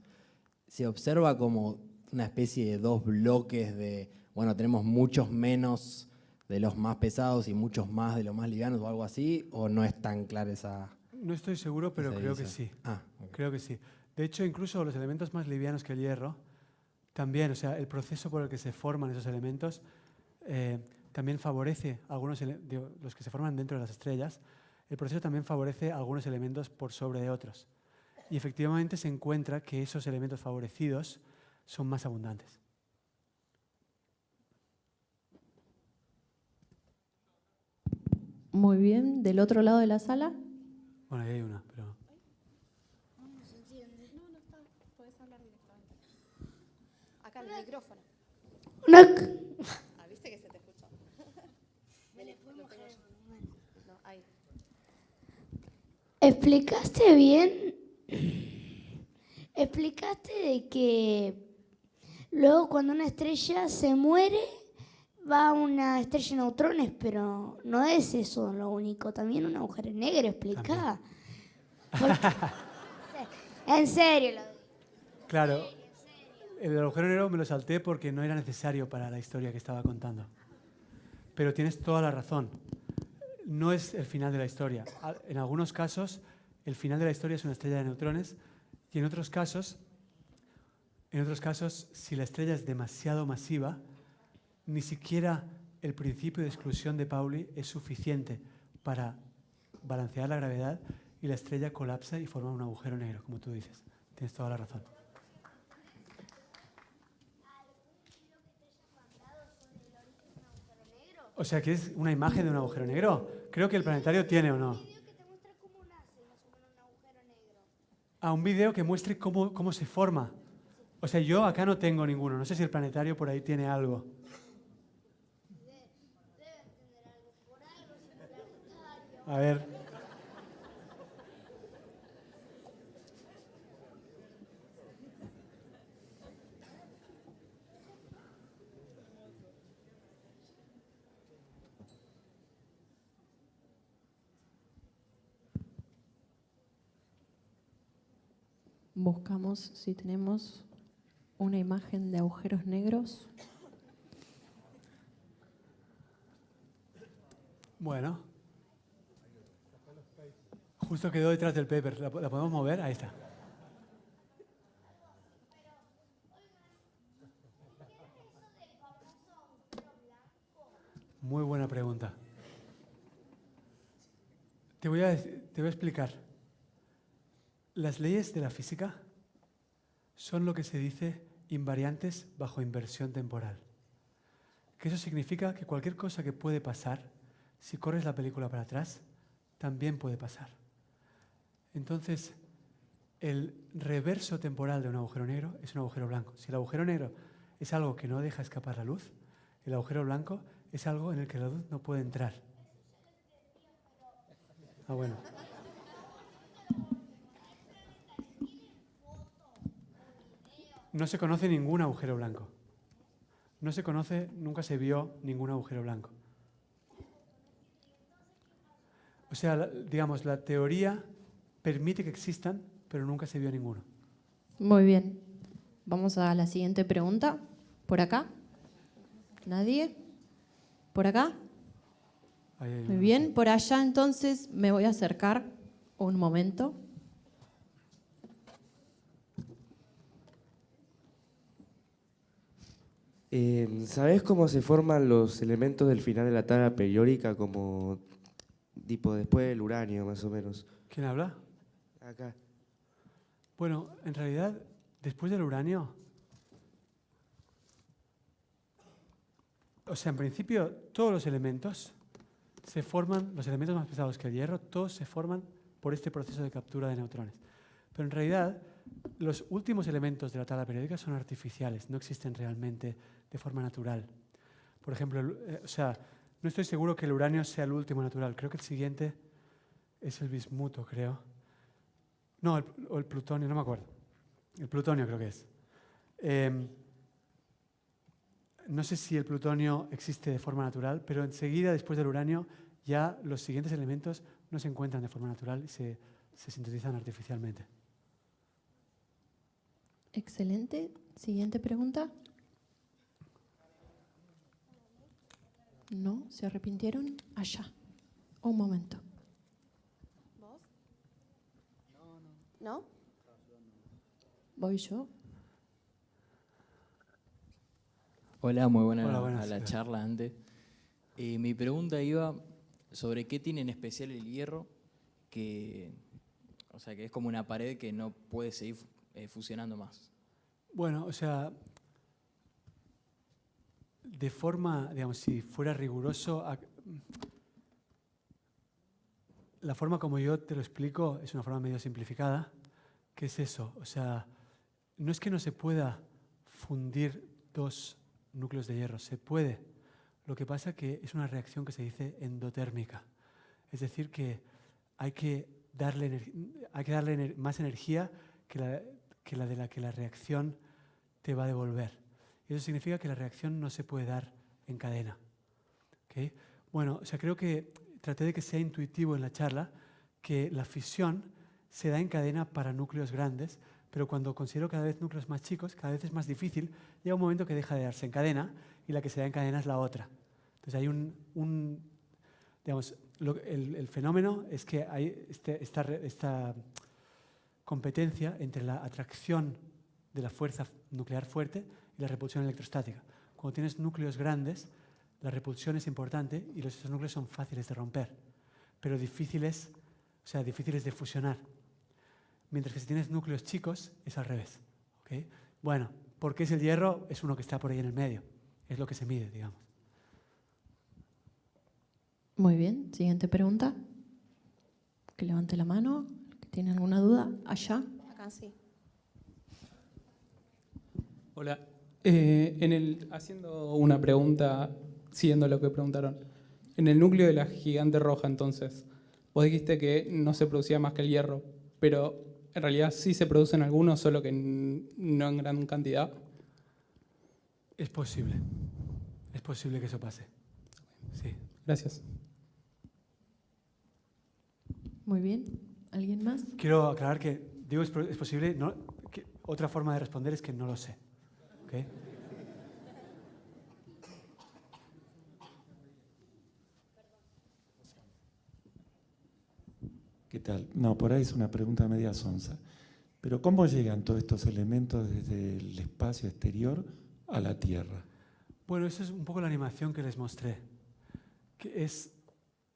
Se observa como una especie de dos bloques de, bueno, tenemos muchos menos de los más pesados y muchos más de los más livianos o algo así, ¿o no es tan clara esa? No estoy seguro, pero creo que sí. Ok. Creo que sí. De hecho, incluso los elementos más livianos que el hierro, también, o sea, el proceso por el que se forman esos elementos también favorece a los que se forman dentro de las estrellas, el proceso también favorece a algunos elementos por sobre de otros. Y efectivamente se encuentra que esos elementos favorecidos son más abundantes. Muy bien. ¿Del otro lado de la sala? Bueno, ahí hay una, pero... Acá en el micrófono. Una, Ah, ¿viste que se te escuchó? No, ahí. ¿explicaste bien? Explicaste de que luego cuando una estrella se muere va a una estrella de neutrones, pero no es eso lo único, también un agujero negro, explica. En serio lo digo. Claro, el agujero negro me lo salté porque no era necesario para la historia que estaba contando. Pero tienes toda la razón. No es el final de la historia. En algunos casos, el final de la historia es una estrella de neutrones y en otros casos, si la estrella es demasiado masiva, ni siquiera el principio de exclusión de Pauli es suficiente para balancear la gravedad y la estrella colapsa y forma un agujero negro, como tú dices. Tienes toda la razón. O sea, ¿quieres una imagen de un agujero negro? Creo que el planetario tiene, ¿o no? A un vídeo que muestre cómo se forma. O sea, yo acá no tengo ninguno. No sé si el planetario por ahí tiene algo. A ver. Buscamos si tenemos una imagen de agujeros negros. Bueno. Justo quedó detrás del paper. ¿La podemos mover? Ahí está. Muy buena pregunta. Te voy a explicar. Las leyes de la física son lo que se dice invariantes bajo inversión temporal. Que eso significa que cualquier cosa que puede pasar, si corres la película para atrás, también puede pasar. Entonces, el reverso temporal de un agujero negro es un agujero blanco. Si el agujero negro es algo que no deja escapar la luz, el agujero blanco es algo en el que la luz no puede entrar. Ah, bueno. No se conoce ningún agujero blanco. No se conoce, nunca se vio ningún agujero blanco. O sea, digamos, la teoría permite que existan, pero nunca se vio ninguno. Muy bien. Vamos a la siguiente pregunta. ¿Por acá? ¿Nadie? ¿Por acá? Ahí hay Muy uno. bien. Por allá entonces me voy a acercar un momento. ¿Sabés cómo se forman los elementos del final de la tabla periódica, como tipo después del uranio, más o menos? ¿Quién habla? Acá. Bueno, en realidad, después del uranio, o sea, en principio, todos los elementos se forman, los elementos más pesados que el hierro, todos se forman por este proceso de captura de neutrones. Pero en realidad, los últimos elementos de la tabla periódica son artificiales, no existen realmente de forma natural. Por ejemplo, o sea, no estoy seguro que el uranio sea el último natural, creo que el siguiente es el bismuto, creo. No, o el plutonio, no me acuerdo. El plutonio creo que es. No sé si el plutonio existe de forma natural, pero enseguida, después del uranio, ya los siguientes elementos no se encuentran de forma natural y se sintetizan artificialmente. Excelente. Siguiente pregunta. ¿No? ¿Se arrepintieron? Allá. Un momento. ¿Vos? ¿No? Voy yo. Hola, muy buena Hola, buenas, a la claro. charla antes. Mi pregunta iba sobre qué tiene en especial el hierro, o sea, que es como una pared que no puede seguir fusionando más. Bueno, o sea, de forma, digamos, si fuera riguroso, la forma como yo te lo explico es una forma medio simplificada. ¿Qué es eso? O sea, no es que no se pueda fundir dos núcleos de hierro, se puede. Lo que pasa que es una reacción que se dice endotérmica. Es decir, que hay que darle más energía que la de la que la reacción te va a devolver. Y eso significa que la reacción no se puede dar en cadena. ¿Okay? Bueno, o sea, creo que traté de que sea intuitivo en la charla que la fisión se da en cadena para núcleos grandes, pero cuando considero cada vez núcleos más chicos, cada vez es más difícil, llega un momento que deja de darse en cadena y la que se da en cadena es la otra. Entonces hay el fenómeno es que hay esta competencia entre la atracción de la fuerza nuclear fuerte y la repulsión electrostática. Cuando tienes núcleos grandes, la repulsión es importante y esos núcleos son fáciles de romper, pero difíciles de fusionar. Mientras que si tienes núcleos chicos, es al revés. ¿Okay? Bueno, ¿por qué es el hierro? Es uno que está por ahí en el medio. Es lo que se mide, digamos. Muy bien, siguiente pregunta. Que levante la mano, que tiene alguna duda. Allá. Acá sí. Hola. Haciendo una pregunta, siguiendo lo que preguntaron. En el núcleo de la gigante roja, entonces, vos dijiste que no se producía más que el hierro, pero en realidad sí se producen algunos, solo que no en gran cantidad. Es posible que eso pase. Sí. Gracias. Muy bien. ¿Alguien más? Quiero aclarar que digo es posible, no, que otra forma de responder es que no lo sé. ¿Okay? ¿Qué tal? No, por ahí es una pregunta media sonsa. Pero ¿cómo llegan todos estos elementos desde el espacio exterior a la Tierra? Bueno, eso es un poco la animación que les mostré. Que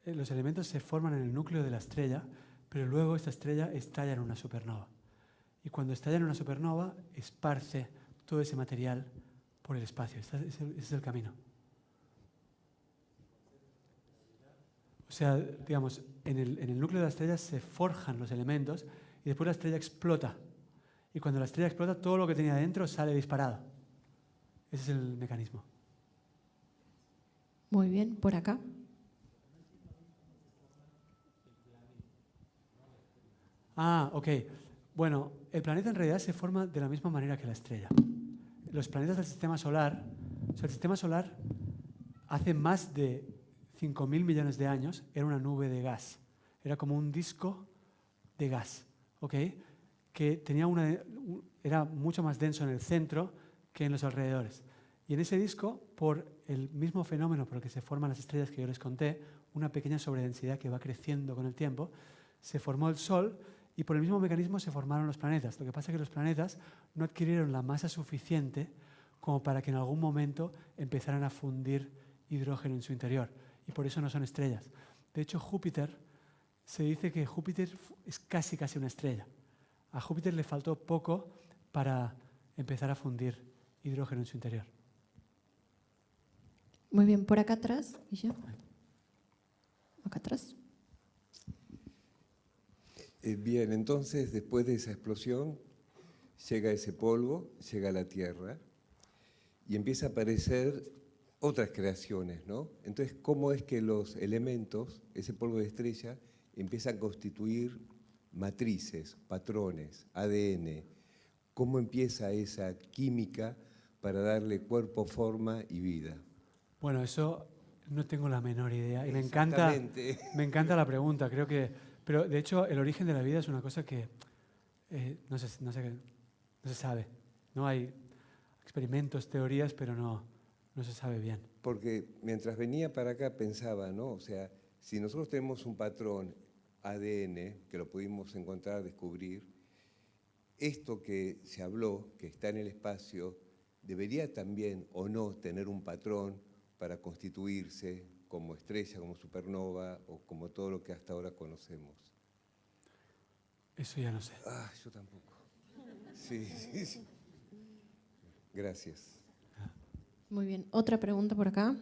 los elementos se forman en el núcleo de la estrella, pero luego esta estrella estalla en una supernova. Y cuando estalla en una supernova, esparce todo ese material por el espacio. Ese es el camino. O sea, digamos, en el núcleo de la estrella se forjan los elementos y después la estrella explota. Y cuando la estrella explota, todo lo que tenía dentro sale disparado. Ese es el mecanismo. Muy bien, por acá. Ah, ok. Bueno, el planeta en realidad se forma de la misma manera que la estrella. Los planetas del sistema solar, o sea, el sistema solar hace más de 5.000 millones de años era una nube de gas. Era como un disco de gas, ¿ok? Que era mucho más denso en el centro que en los alrededores. Y en ese disco, por el mismo fenómeno por el que se forman las estrellas que yo les conté, una pequeña sobredensidad que va creciendo con el tiempo, se formó el Sol y por el mismo mecanismo se formaron los planetas. Lo que pasa es que los planetas no adquirieron la masa suficiente como para que en algún momento empezaran a fundir hidrógeno en su interior. Y por eso no son estrellas. De hecho, Júpiter, se dice que Júpiter es casi una estrella. A Júpiter le faltó poco para empezar a fundir hidrógeno en su interior. Muy bien, por acá atrás. Acá atrás. Bien, entonces después de esa explosión llega ese polvo, llega a la Tierra y empieza a aparecer otras creaciones, ¿no? Entonces, ¿cómo es que los elementos, ese polvo de estrella, empiezan a constituir matrices, patrones, ADN? ¿Cómo empieza esa química para darle cuerpo, forma y vida? Bueno, eso no tengo la menor idea y me encanta la pregunta. Pero de hecho el origen de la vida es una cosa que no se sabe. No hay experimentos, teorías, pero no se sabe bien. Porque mientras venía para acá pensaba, ¿no? O sea, si nosotros tenemos un patrón ADN que lo pudimos encontrar, descubrir, esto que se habló, que está en el espacio, debería también o no tener un patrón para constituirse como estrella, como supernova o como todo lo que hasta ahora conocemos. Eso ya no sé. Yo tampoco. Sí. Gracias. Muy bien. ¿Otra pregunta por acá?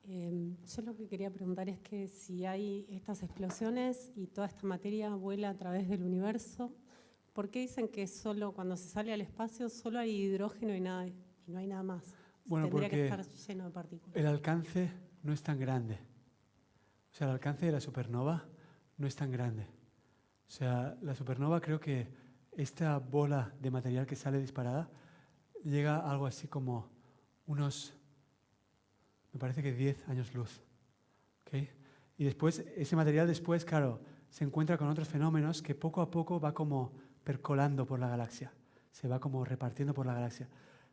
Yo lo que quería preguntar es que si hay estas explosiones y toda esta materia vuela a través del universo, ¿por qué dicen que solo cuando se sale al espacio solo hay hidrógeno y no hay nada más? Bueno, tendría que porque estar lleno de partículas. el alcance no es tan grande. O sea, el alcance de la supernova no es tan grande. O sea, la supernova, creo que esta bola de material que sale disparada llega a algo así como unos, me parece que 10 años luz. ¿Okay? Y después, ese material después, claro, se encuentra con otros fenómenos que poco a poco va como percolando por la galaxia, se va como repartiendo por la galaxia.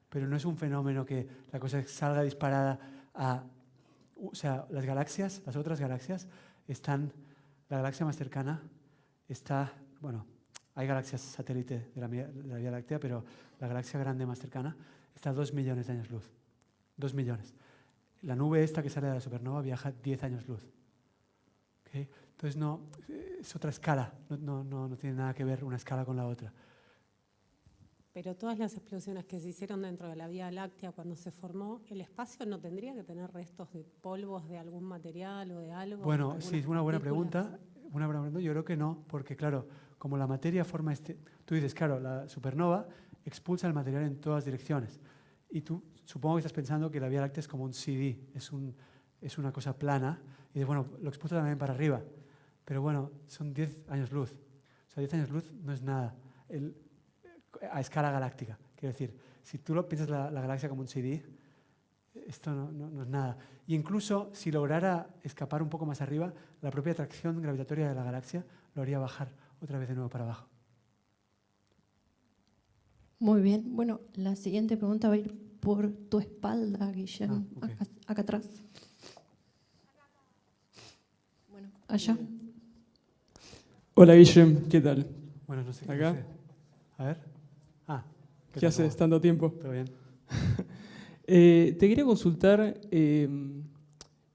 Pero no es un fenómeno que la cosa salga disparada a... O sea, las galaxias, las otras galaxias, están... La galaxia más cercana está... Bueno, hay galaxias satélite de la Vía Láctea, pero la galaxia grande más cercana está a 2 millones de años luz. 2 millones. La nube esta que sale de la supernova viaja 10 años luz. ¿Okay? Entonces, no, es otra escala, no tiene nada que ver una escala con la otra. Pero todas las explosiones que se hicieron dentro de la Vía Láctea cuando se formó, ¿el espacio no tendría que tener restos de polvos de algún material o de algo? Bueno, sí, es una buena pregunta. Una buena pregunta. Yo creo que no, porque claro, como la materia forma tú dices, claro, la supernova expulsa el material en todas direcciones. Y tú supongo que estás pensando que la Vía Láctea es como un CD, es una cosa plana, y dices, bueno, lo expulsa también para arriba. Pero bueno, son 10 años luz. O sea, 10 años luz no es nada. A escala galáctica. Quiero decir, si tú lo piensas la galaxia como un CD, esto no es nada. Y incluso si lograra escapar un poco más arriba, la propia atracción gravitatoria de la galaxia lo haría bajar otra vez de nuevo para abajo. Muy bien. Bueno, la siguiente pregunta va a ir por tu espalda, Guillem. Okay. Acá atrás. Bueno, allá. Hola, Guillem. ¿Qué tal? Bueno, no sé qué ¿Acá? sé. A ver. ¿Qué haces? ¿Tanto tiempo? Todo bien. Te quería consultar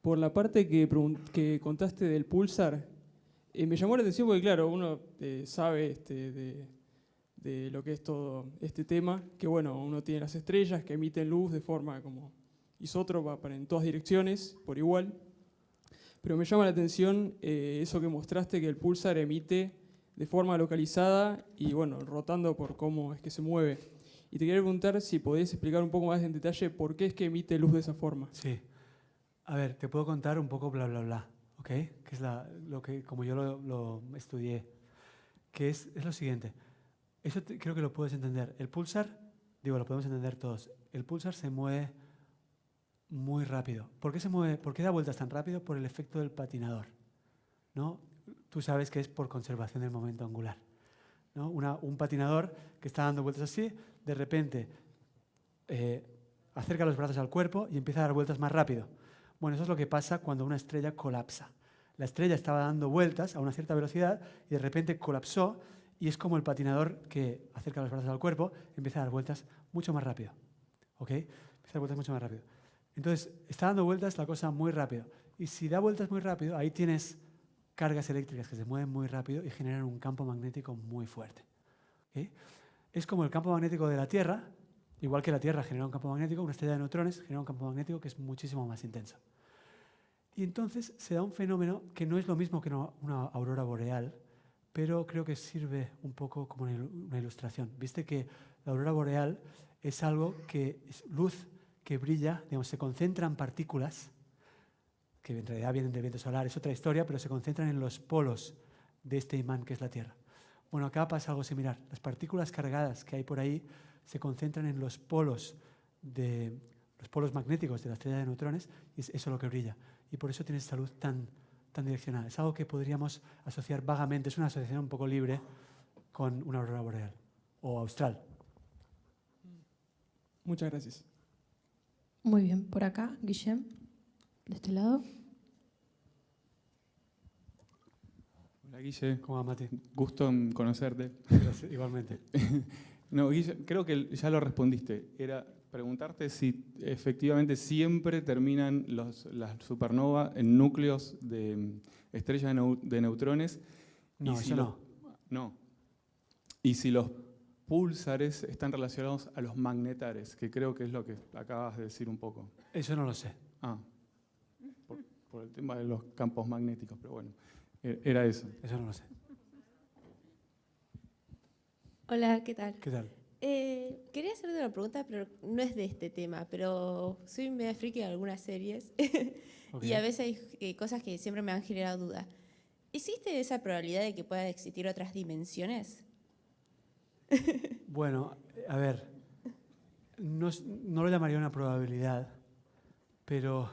por la parte que contaste del pulsar. Me llamó la atención porque, claro, uno sabe de lo que es todo este tema, que bueno, uno tiene las estrellas que emiten luz de forma como isótropa en todas direcciones, por igual. Pero me llama la atención eso que mostraste, que el pulsar emite de forma localizada y bueno, rotando por cómo es que se mueve. Y te quería preguntar si podés explicar un poco más en detalle por qué es que emite luz de esa forma. Sí. A ver, te puedo contar un poco bla, bla, bla, ¿ok? Que es lo que, como yo lo estudié, que es lo siguiente. Eso creo que lo puedes entender. El pulsar, lo podemos entender todos. El pulsar se mueve muy rápido. ¿Por qué se mueve? ¿Por qué da vueltas tan rápido? Por el efecto del patinador, ¿no? Tú sabes que es por conservación del momento angular, ¿no? Un patinador que está dando vueltas así, de repente acerca los brazos al cuerpo y empieza a dar vueltas más rápido. Bueno, eso es lo que pasa cuando una estrella colapsa. La estrella estaba dando vueltas a una cierta velocidad y de repente colapsó y es como el patinador que acerca los brazos al cuerpo empieza a dar vueltas mucho más rápido. ¿Ok? Empieza a dar vueltas mucho más rápido. Entonces, está dando vueltas la cosa muy rápido. Y si da vueltas muy rápido, ahí tienes cargas eléctricas que se mueven muy rápido y generan un campo magnético muy fuerte. ¿Okay? Es como el campo magnético de la Tierra, igual que la Tierra genera un campo magnético, una estrella de neutrones genera un campo magnético que es muchísimo más intenso. Y entonces se da un fenómeno que no es lo mismo que una aurora boreal, pero creo que sirve un poco como una ilustración. Viste que la aurora boreal es algo que es luz que brilla, digamos, se concentran partículas que en realidad vienen del viento solar, es otra historia, pero se concentran en los polos de este imán que es la Tierra. Bueno, acá pasa algo similar. Las partículas cargadas que hay por ahí se concentran en los polos magnéticos de la estrella de neutrones y es eso lo que brilla. Y por eso tiene esta luz tan direccionada. Es algo que podríamos asociar vagamente, es una asociación un poco libre con una aurora boreal o austral. Muchas gracias. Muy bien, por acá, Guillem, de este lado. Hola, Guille. ¿Cómo va, Mati? Gusto en conocerte. Gracias, igualmente. No, Guille, creo que ya lo respondiste. Era preguntarte si efectivamente siempre terminan las supernovas en núcleos de estrellas de neutrones. No, y si eso no. Y si los púlsares están relacionados a los magnetares, que creo que es lo que acabas de decir un poco. Eso no lo sé. Por el tema de los campos magnéticos, pero bueno, era eso. Eso no lo sé. Hola, ¿qué tal? ¿Qué tal? Quería hacerte una pregunta, pero no es de este tema, pero soy media friki de algunas series y a veces hay cosas que siempre me han generado dudas. ¿Existe esa probabilidad de que puedan existir otras dimensiones? Bueno, a ver, no lo llamaría una probabilidad, pero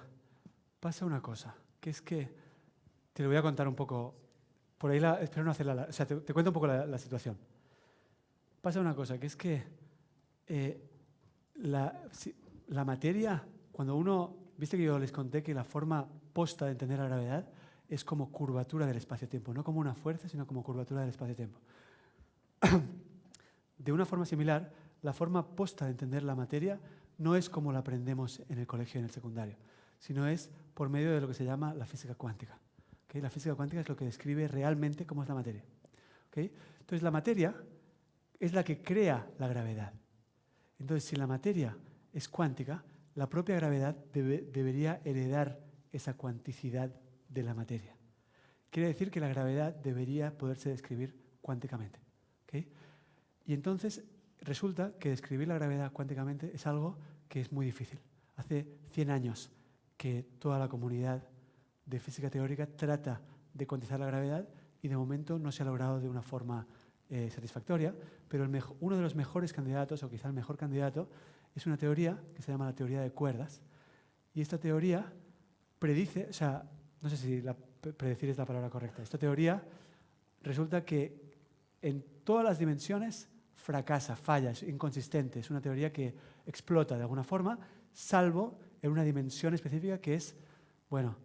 pasa una cosa, que es que Te lo voy a contar un poco. Por ahí, espero no hacerla. O sea, te cuento un poco la situación. Pasa una cosa, que es que la materia, cuando uno... Viste que yo les conté que la forma posta de entender la gravedad es como curvatura del espacio-tiempo, no como una fuerza, sino como curvatura del espacio-tiempo. De una forma similar, la forma posta de entender la materia no es como la aprendemos en el colegio y en el secundario, sino es por medio de lo que se llama la física cuántica. ¿Okay? La física cuántica es lo que describe realmente cómo es la materia. ¿Okay? Entonces, la materia es la que crea la gravedad. Entonces, si la materia es cuántica, la propia gravedad debería heredar esa cuanticidad de la materia. Quiere decir que la gravedad debería poderse describir cuánticamente. ¿Okay? Y entonces resulta que describir la gravedad cuánticamente es algo que es muy difícil. Hace 100 años que toda la comunidad de física teórica trata de cuantizar la gravedad y de momento no se ha logrado de una forma satisfactoria, pero uno de los mejores candidatos, o quizá el mejor candidato, es una teoría que se llama la teoría de cuerdas. Y esta teoría predice, o sea, no sé si predecir es la palabra correcta, esta teoría resulta que en todas las dimensiones fracasa, falla, es inconsistente, es una teoría que explota de alguna forma, salvo en una dimensión específica que es, bueno,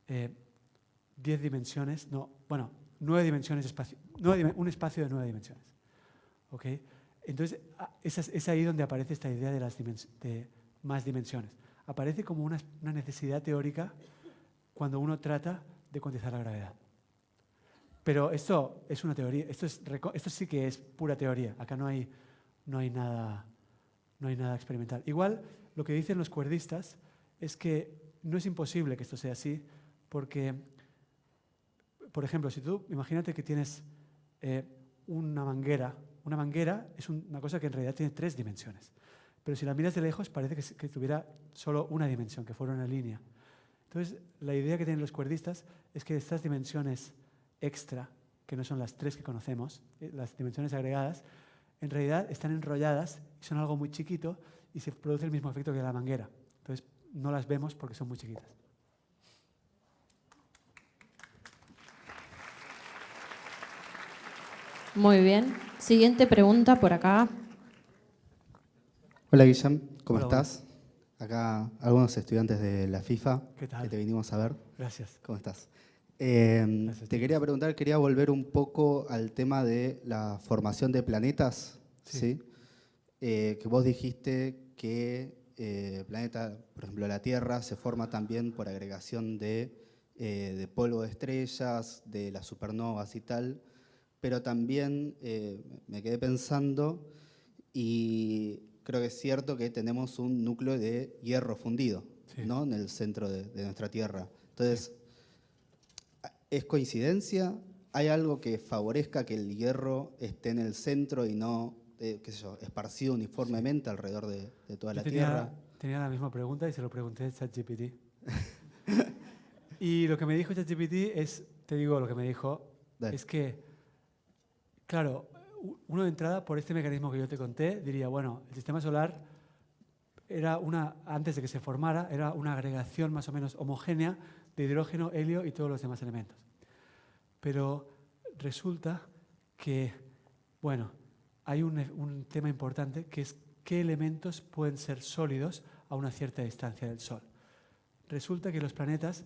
10 dimensiones, no, bueno, 9 dimensiones, un espacio de 9 dimensiones. ¿Okay? Entonces, es ahí donde aparece esta idea de más dimensiones. Aparece como una necesidad teórica cuando uno trata de cuantizar la gravedad. Pero esto es una teoría, esto sí que es pura teoría. Acá no hay nada experimental. Igual, lo que dicen los cuerdistas es que no es imposible que esto sea así, porque, por ejemplo, si tú, imagínate que tienes una manguera. Una manguera es una cosa que en realidad tiene 3 dimensiones. Pero si la miras de lejos parece que tuviera solo una dimensión, que fuera una línea. Entonces, la idea que tienen los cuerdistas es que estas dimensiones extra, que no son las 3 que conocemos, las dimensiones agregadas, en realidad están enrolladas y son algo muy chiquito y se produce el mismo efecto que la manguera. Entonces, no las vemos porque son muy chiquitas. Muy bien. Siguiente pregunta por acá. Hola Guillem, ¿cómo Hola, estás? Acá algunos estudiantes de la FIFA ¿Qué tal? que te vinimos a ver. Gracias. ¿Cómo estás? Te quería preguntar, quería volver un poco al tema de la formación de planetas, ¿sí? Que vos dijiste que el planeta, por ejemplo la Tierra, se forma también por agregación de polvo de estrellas, de las supernovas y tal, pero también me quedé pensando y creo que es cierto que tenemos un núcleo de hierro fundido, ¿no? En el centro de nuestra Tierra. Entonces, ¿es coincidencia? ¿Hay algo que favorezca que el hierro esté en el centro y no, qué sé yo, esparcido uniformemente alrededor de toda la Tierra? Tenía la misma pregunta y se lo pregunté a ChatGPT. Y lo que me dijo ChatGPT es, te digo lo que me dijo, es que, claro, uno de entrada, por este mecanismo que yo te conté, diría, bueno, el sistema solar era antes de que se formara, era una agregación más o menos homogénea de hidrógeno, helio y todos los demás elementos. Pero resulta que, bueno, hay un tema importante que es qué elementos pueden ser sólidos a una cierta distancia del Sol. Resulta que los planetas,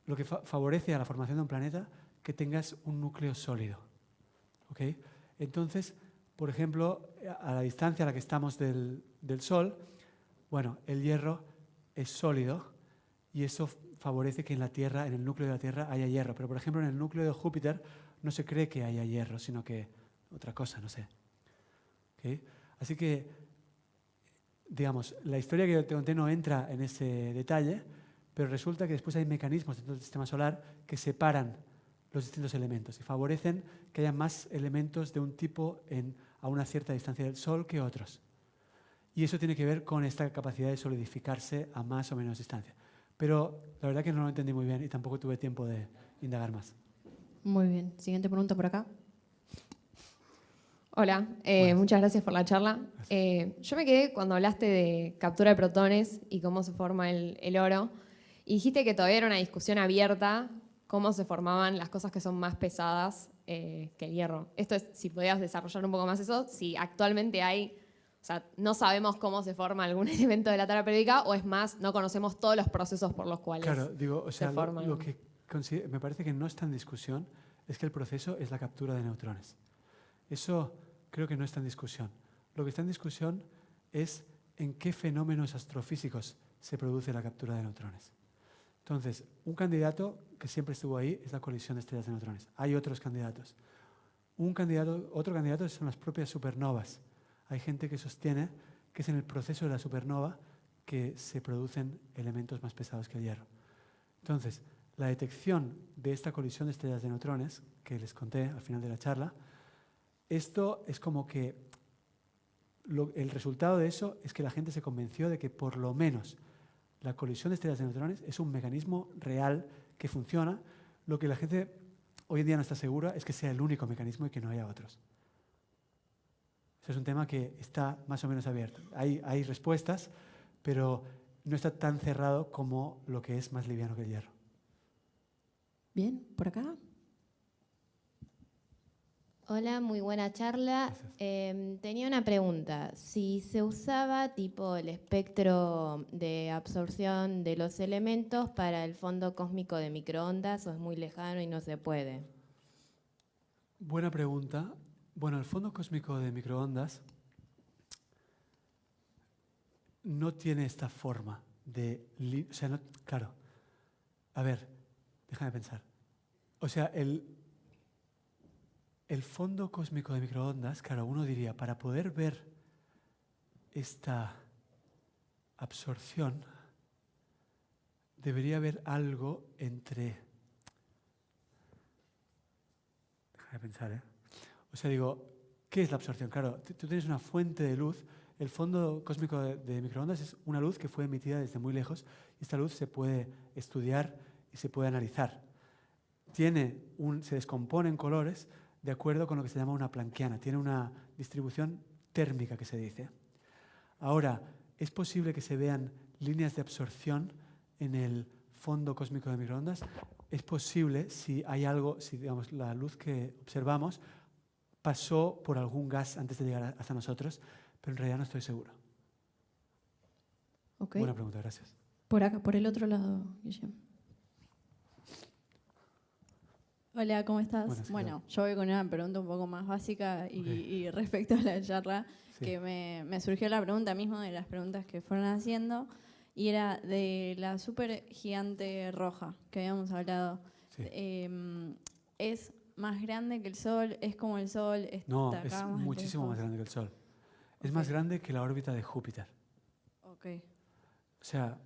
lo que favorece a la formación de un planeta, que tengas un núcleo sólido. ¿Okay? Entonces, por ejemplo, a la distancia a la que estamos del Sol, bueno, el hierro es sólido y eso favorece que en la Tierra, en el núcleo de la Tierra, haya hierro. Pero, por ejemplo, en el núcleo de Júpiter no se cree que haya hierro, sino que otra cosa, no sé. ¿Okay? Así que, digamos, la historia que yo te conté no entra en ese detalle, pero resulta que después hay mecanismos dentro del sistema solar que separan los distintos elementos y favorecen que haya más elementos de un tipo a una cierta distancia del Sol que otros. Y eso tiene que ver con esta capacidad de solidificarse a más o menos distancia. Pero la verdad que no lo entendí muy bien y tampoco tuve tiempo de indagar más. Muy bien. Siguiente pregunta por acá. Hola, muchas gracias por la charla. Yo me quedé cuando hablaste de captura de protones y cómo se forma el oro, y dijiste que todavía era una discusión abierta cómo se formaban las cosas que son más pesadas que el hierro. Esto es, si podías desarrollar un poco más eso, si actualmente hay, o sea, no sabemos cómo se forma algún elemento de la tabla periódica, o es más, no conocemos todos los procesos por los cuales Claro, digo, o sea, se forman. lo que me parece que no está en discusión es que el proceso es la captura de neutrones. Eso creo que no está en discusión. Lo que está en discusión es en qué fenómenos astrofísicos se produce la captura de neutrones. Entonces, un candidato que siempre estuvo ahí es la colisión de estrellas de neutrones. Hay otros candidatos. Otro candidato son las propias supernovas. Hay gente que sostiene que es en el proceso de la supernova que se producen elementos más pesados que el hierro. Entonces, la detección de esta colisión de estrellas de neutrones, que les conté al final de la charla, esto es como que el resultado de eso es que la gente se convenció de que por lo menos la colisión de estrellas de neutrones es un mecanismo real que funciona. Lo que la gente hoy en día no está segura es que sea el único mecanismo y que no haya otros. Eso es un tema que está más o menos abierto. Hay respuestas, pero no está tan cerrado como lo que es más liviano que el hierro. Bien, por acá. Hola, muy buena charla. Tenía una pregunta. Si se usaba tipo el espectro de absorción de los elementos para el fondo cósmico de microondas, o es muy lejano y no se puede. Buena pregunta. Bueno, el fondo cósmico de microondas no tiene esta forma de... O sea, no, claro. A ver, déjame pensar. O sea, el fondo cósmico de microondas, claro, uno diría, para poder ver esta absorción, debería haber algo entre... Déjame pensar, ¿eh? O sea, digo, ¿qué es la absorción? Claro, tú tienes una fuente de luz. El fondo cósmico de microondas es una luz que fue emitida desde muy lejos y esta luz se puede estudiar y se puede analizar. Se descompone en colores de acuerdo con lo que se llama una planckiana. Tiene una distribución térmica que se dice. Ahora, ¿es posible que se vean líneas de absorción en el fondo cósmico de microondas? Es posible si hay algo, si digamos la luz que observamos pasó por algún gas antes de llegar hasta nosotros, pero en realidad no estoy seguro. Okay. Buena pregunta, gracias. Por acá, por el otro lado, Guillem. Hola, ¿cómo estás? Buenas, Bueno, yo voy con una pregunta un poco más básica y respecto a la charla, Sí. que me surgió la pregunta mismo de las preguntas que fueron haciendo, y era de la super gigante roja que habíamos hablado. Sí. ¿Es más grande que el Sol? ¿Es como el Sol? No, ¿Está es acá más muchísimo más lejos? grande que el Sol. Es más grande que la órbita de Júpiter. Ok. O sea,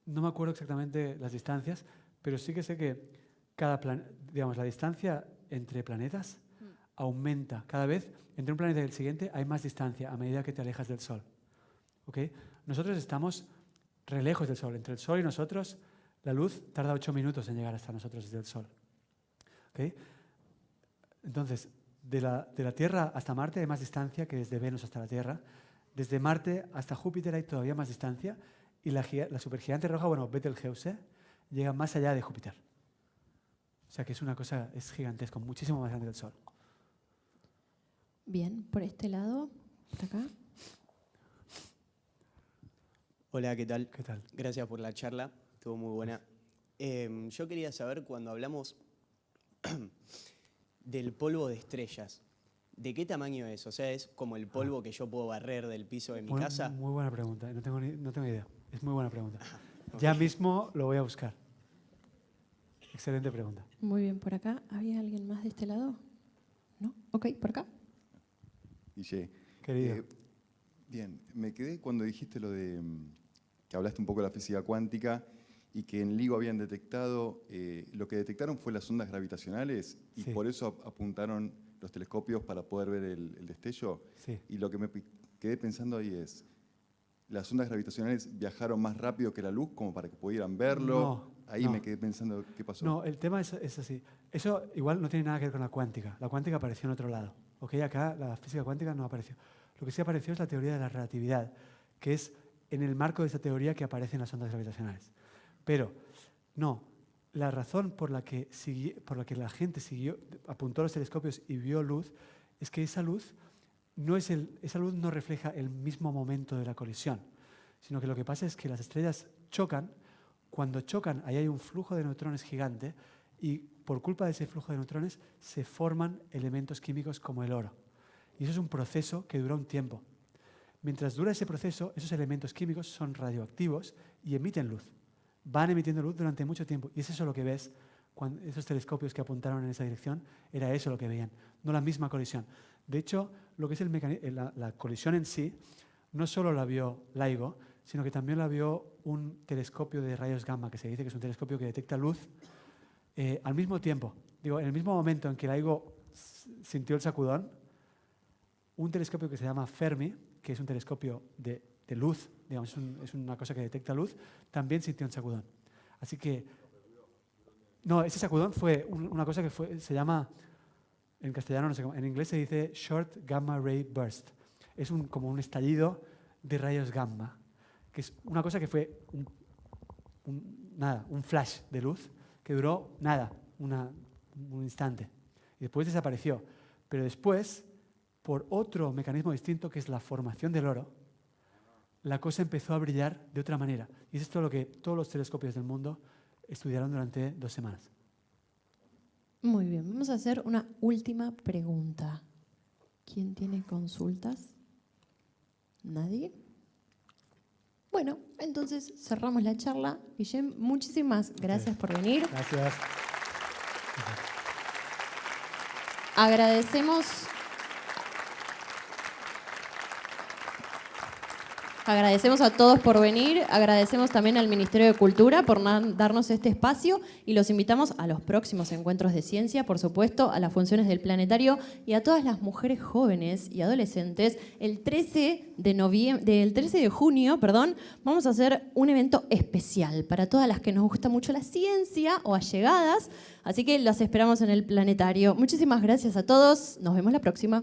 no me acuerdo exactamente las distancias, pero sí que sé que la distancia entre planetas aumenta. Cada vez entre un planeta y el siguiente hay más distancia a medida que te alejas del Sol. ¿Okay? Nosotros estamos re lejos del Sol. Entre el Sol y nosotros, la luz tarda 8 minutos en llegar hasta nosotros desde el Sol. ¿Okay? Entonces, de la Tierra hasta Marte hay más distancia que desde Venus hasta la Tierra. Desde Marte hasta Júpiter hay todavía más distancia. Y la supergigante roja, bueno, Betelgeuse, llega más allá de Júpiter. O sea que es una cosa, es gigantesco, muchísimo más grande que el Sol. Bien, por este lado, por acá. Hola, ¿qué tal? ¿Qué tal? Gracias por la charla, estuvo muy buena. Yo quería saber, cuando hablamos del polvo de estrellas, ¿de qué tamaño es? O sea, ¿es como el polvo que yo puedo barrer del piso de mi casa? Muy buena pregunta, no tengo idea. Es muy buena pregunta. Ya mismo lo voy a buscar. Excelente pregunta. Muy bien, por acá. ¿Había alguien más de este lado? ¿No? Ok, por acá. Guille, Querido. bien, me quedé cuando dijiste lo de que hablaste un poco de la física cuántica y que en LIGO habían detectado, lo que detectaron fue las ondas gravitacionales y Sí. por eso apuntaron los telescopios para poder ver el destello. Sí. Y lo que me quedé pensando ahí es, ¿las ondas gravitacionales viajaron más rápido que la luz como para que pudieran verlo? No, Ahí no. me quedé pensando, ¿qué pasó? No, el tema es así. Eso igual no tiene nada que ver con la cuántica. La cuántica apareció en otro lado. ¿Okay? Acá la física cuántica no apareció. Lo que sí apareció es la teoría de la relatividad, que es en el marco de esa teoría que aparecen las ondas gravitacionales. Pero, no, la razón por la que la gente apuntó a los telescopios y vio luz es que esa luz no refleja el mismo momento de la colisión, sino que lo que pasa es que las estrellas chocan. Cuando chocan, ahí hay un flujo de neutrones gigante y por culpa de ese flujo de neutrones se forman elementos químicos como el oro. Y eso es un proceso que dura un tiempo. Mientras dura ese proceso, esos elementos químicos son radioactivos y emiten luz. Van emitiendo luz durante mucho tiempo. Y es eso lo que ves cuando esos telescopios que apuntaron en esa dirección, era eso lo que veían, no la misma colisión. De hecho, lo que es la colisión en sí, no solo la vio LIGO, sino que también la vio un telescopio de rayos gamma, que se dice que es un telescopio que detecta luz al mismo tiempo. Digo, en el mismo momento en que LIGO sintió el sacudón, un telescopio que se llama Fermi, que es un telescopio de luz, digamos, es una cosa que detecta luz, también sintió un sacudón. Así que, no, ese sacudón fue una cosa que se llama, en castellano no sé cómo, en inglés se dice Short Gamma Ray Burst. Es como un estallido de rayos gamma, que es una cosa que fue un flash de luz que duró un instante. Y después desapareció. Pero después, por otro mecanismo distinto, que es la formación del oro, la cosa empezó a brillar de otra manera. Y es esto lo que todos los telescopios del mundo estudiaron durante 2 semanas. Muy bien, vamos a hacer una última pregunta. ¿Quién tiene consultas? ¿Nadie? Bueno, entonces cerramos la charla. Guillem, muchísimas gracias por venir. Gracias. Agradecemos a todos por venir, agradecemos también al Ministerio de Cultura por darnos este espacio y los invitamos a los próximos encuentros de ciencia, por supuesto, a las funciones del planetario y a todas las mujeres jóvenes y adolescentes. El 13 de junio, vamos a hacer un evento especial para todas las que nos gusta mucho la ciencia o allegadas, así que las esperamos en el planetario. Muchísimas gracias a todos, nos vemos la próxima.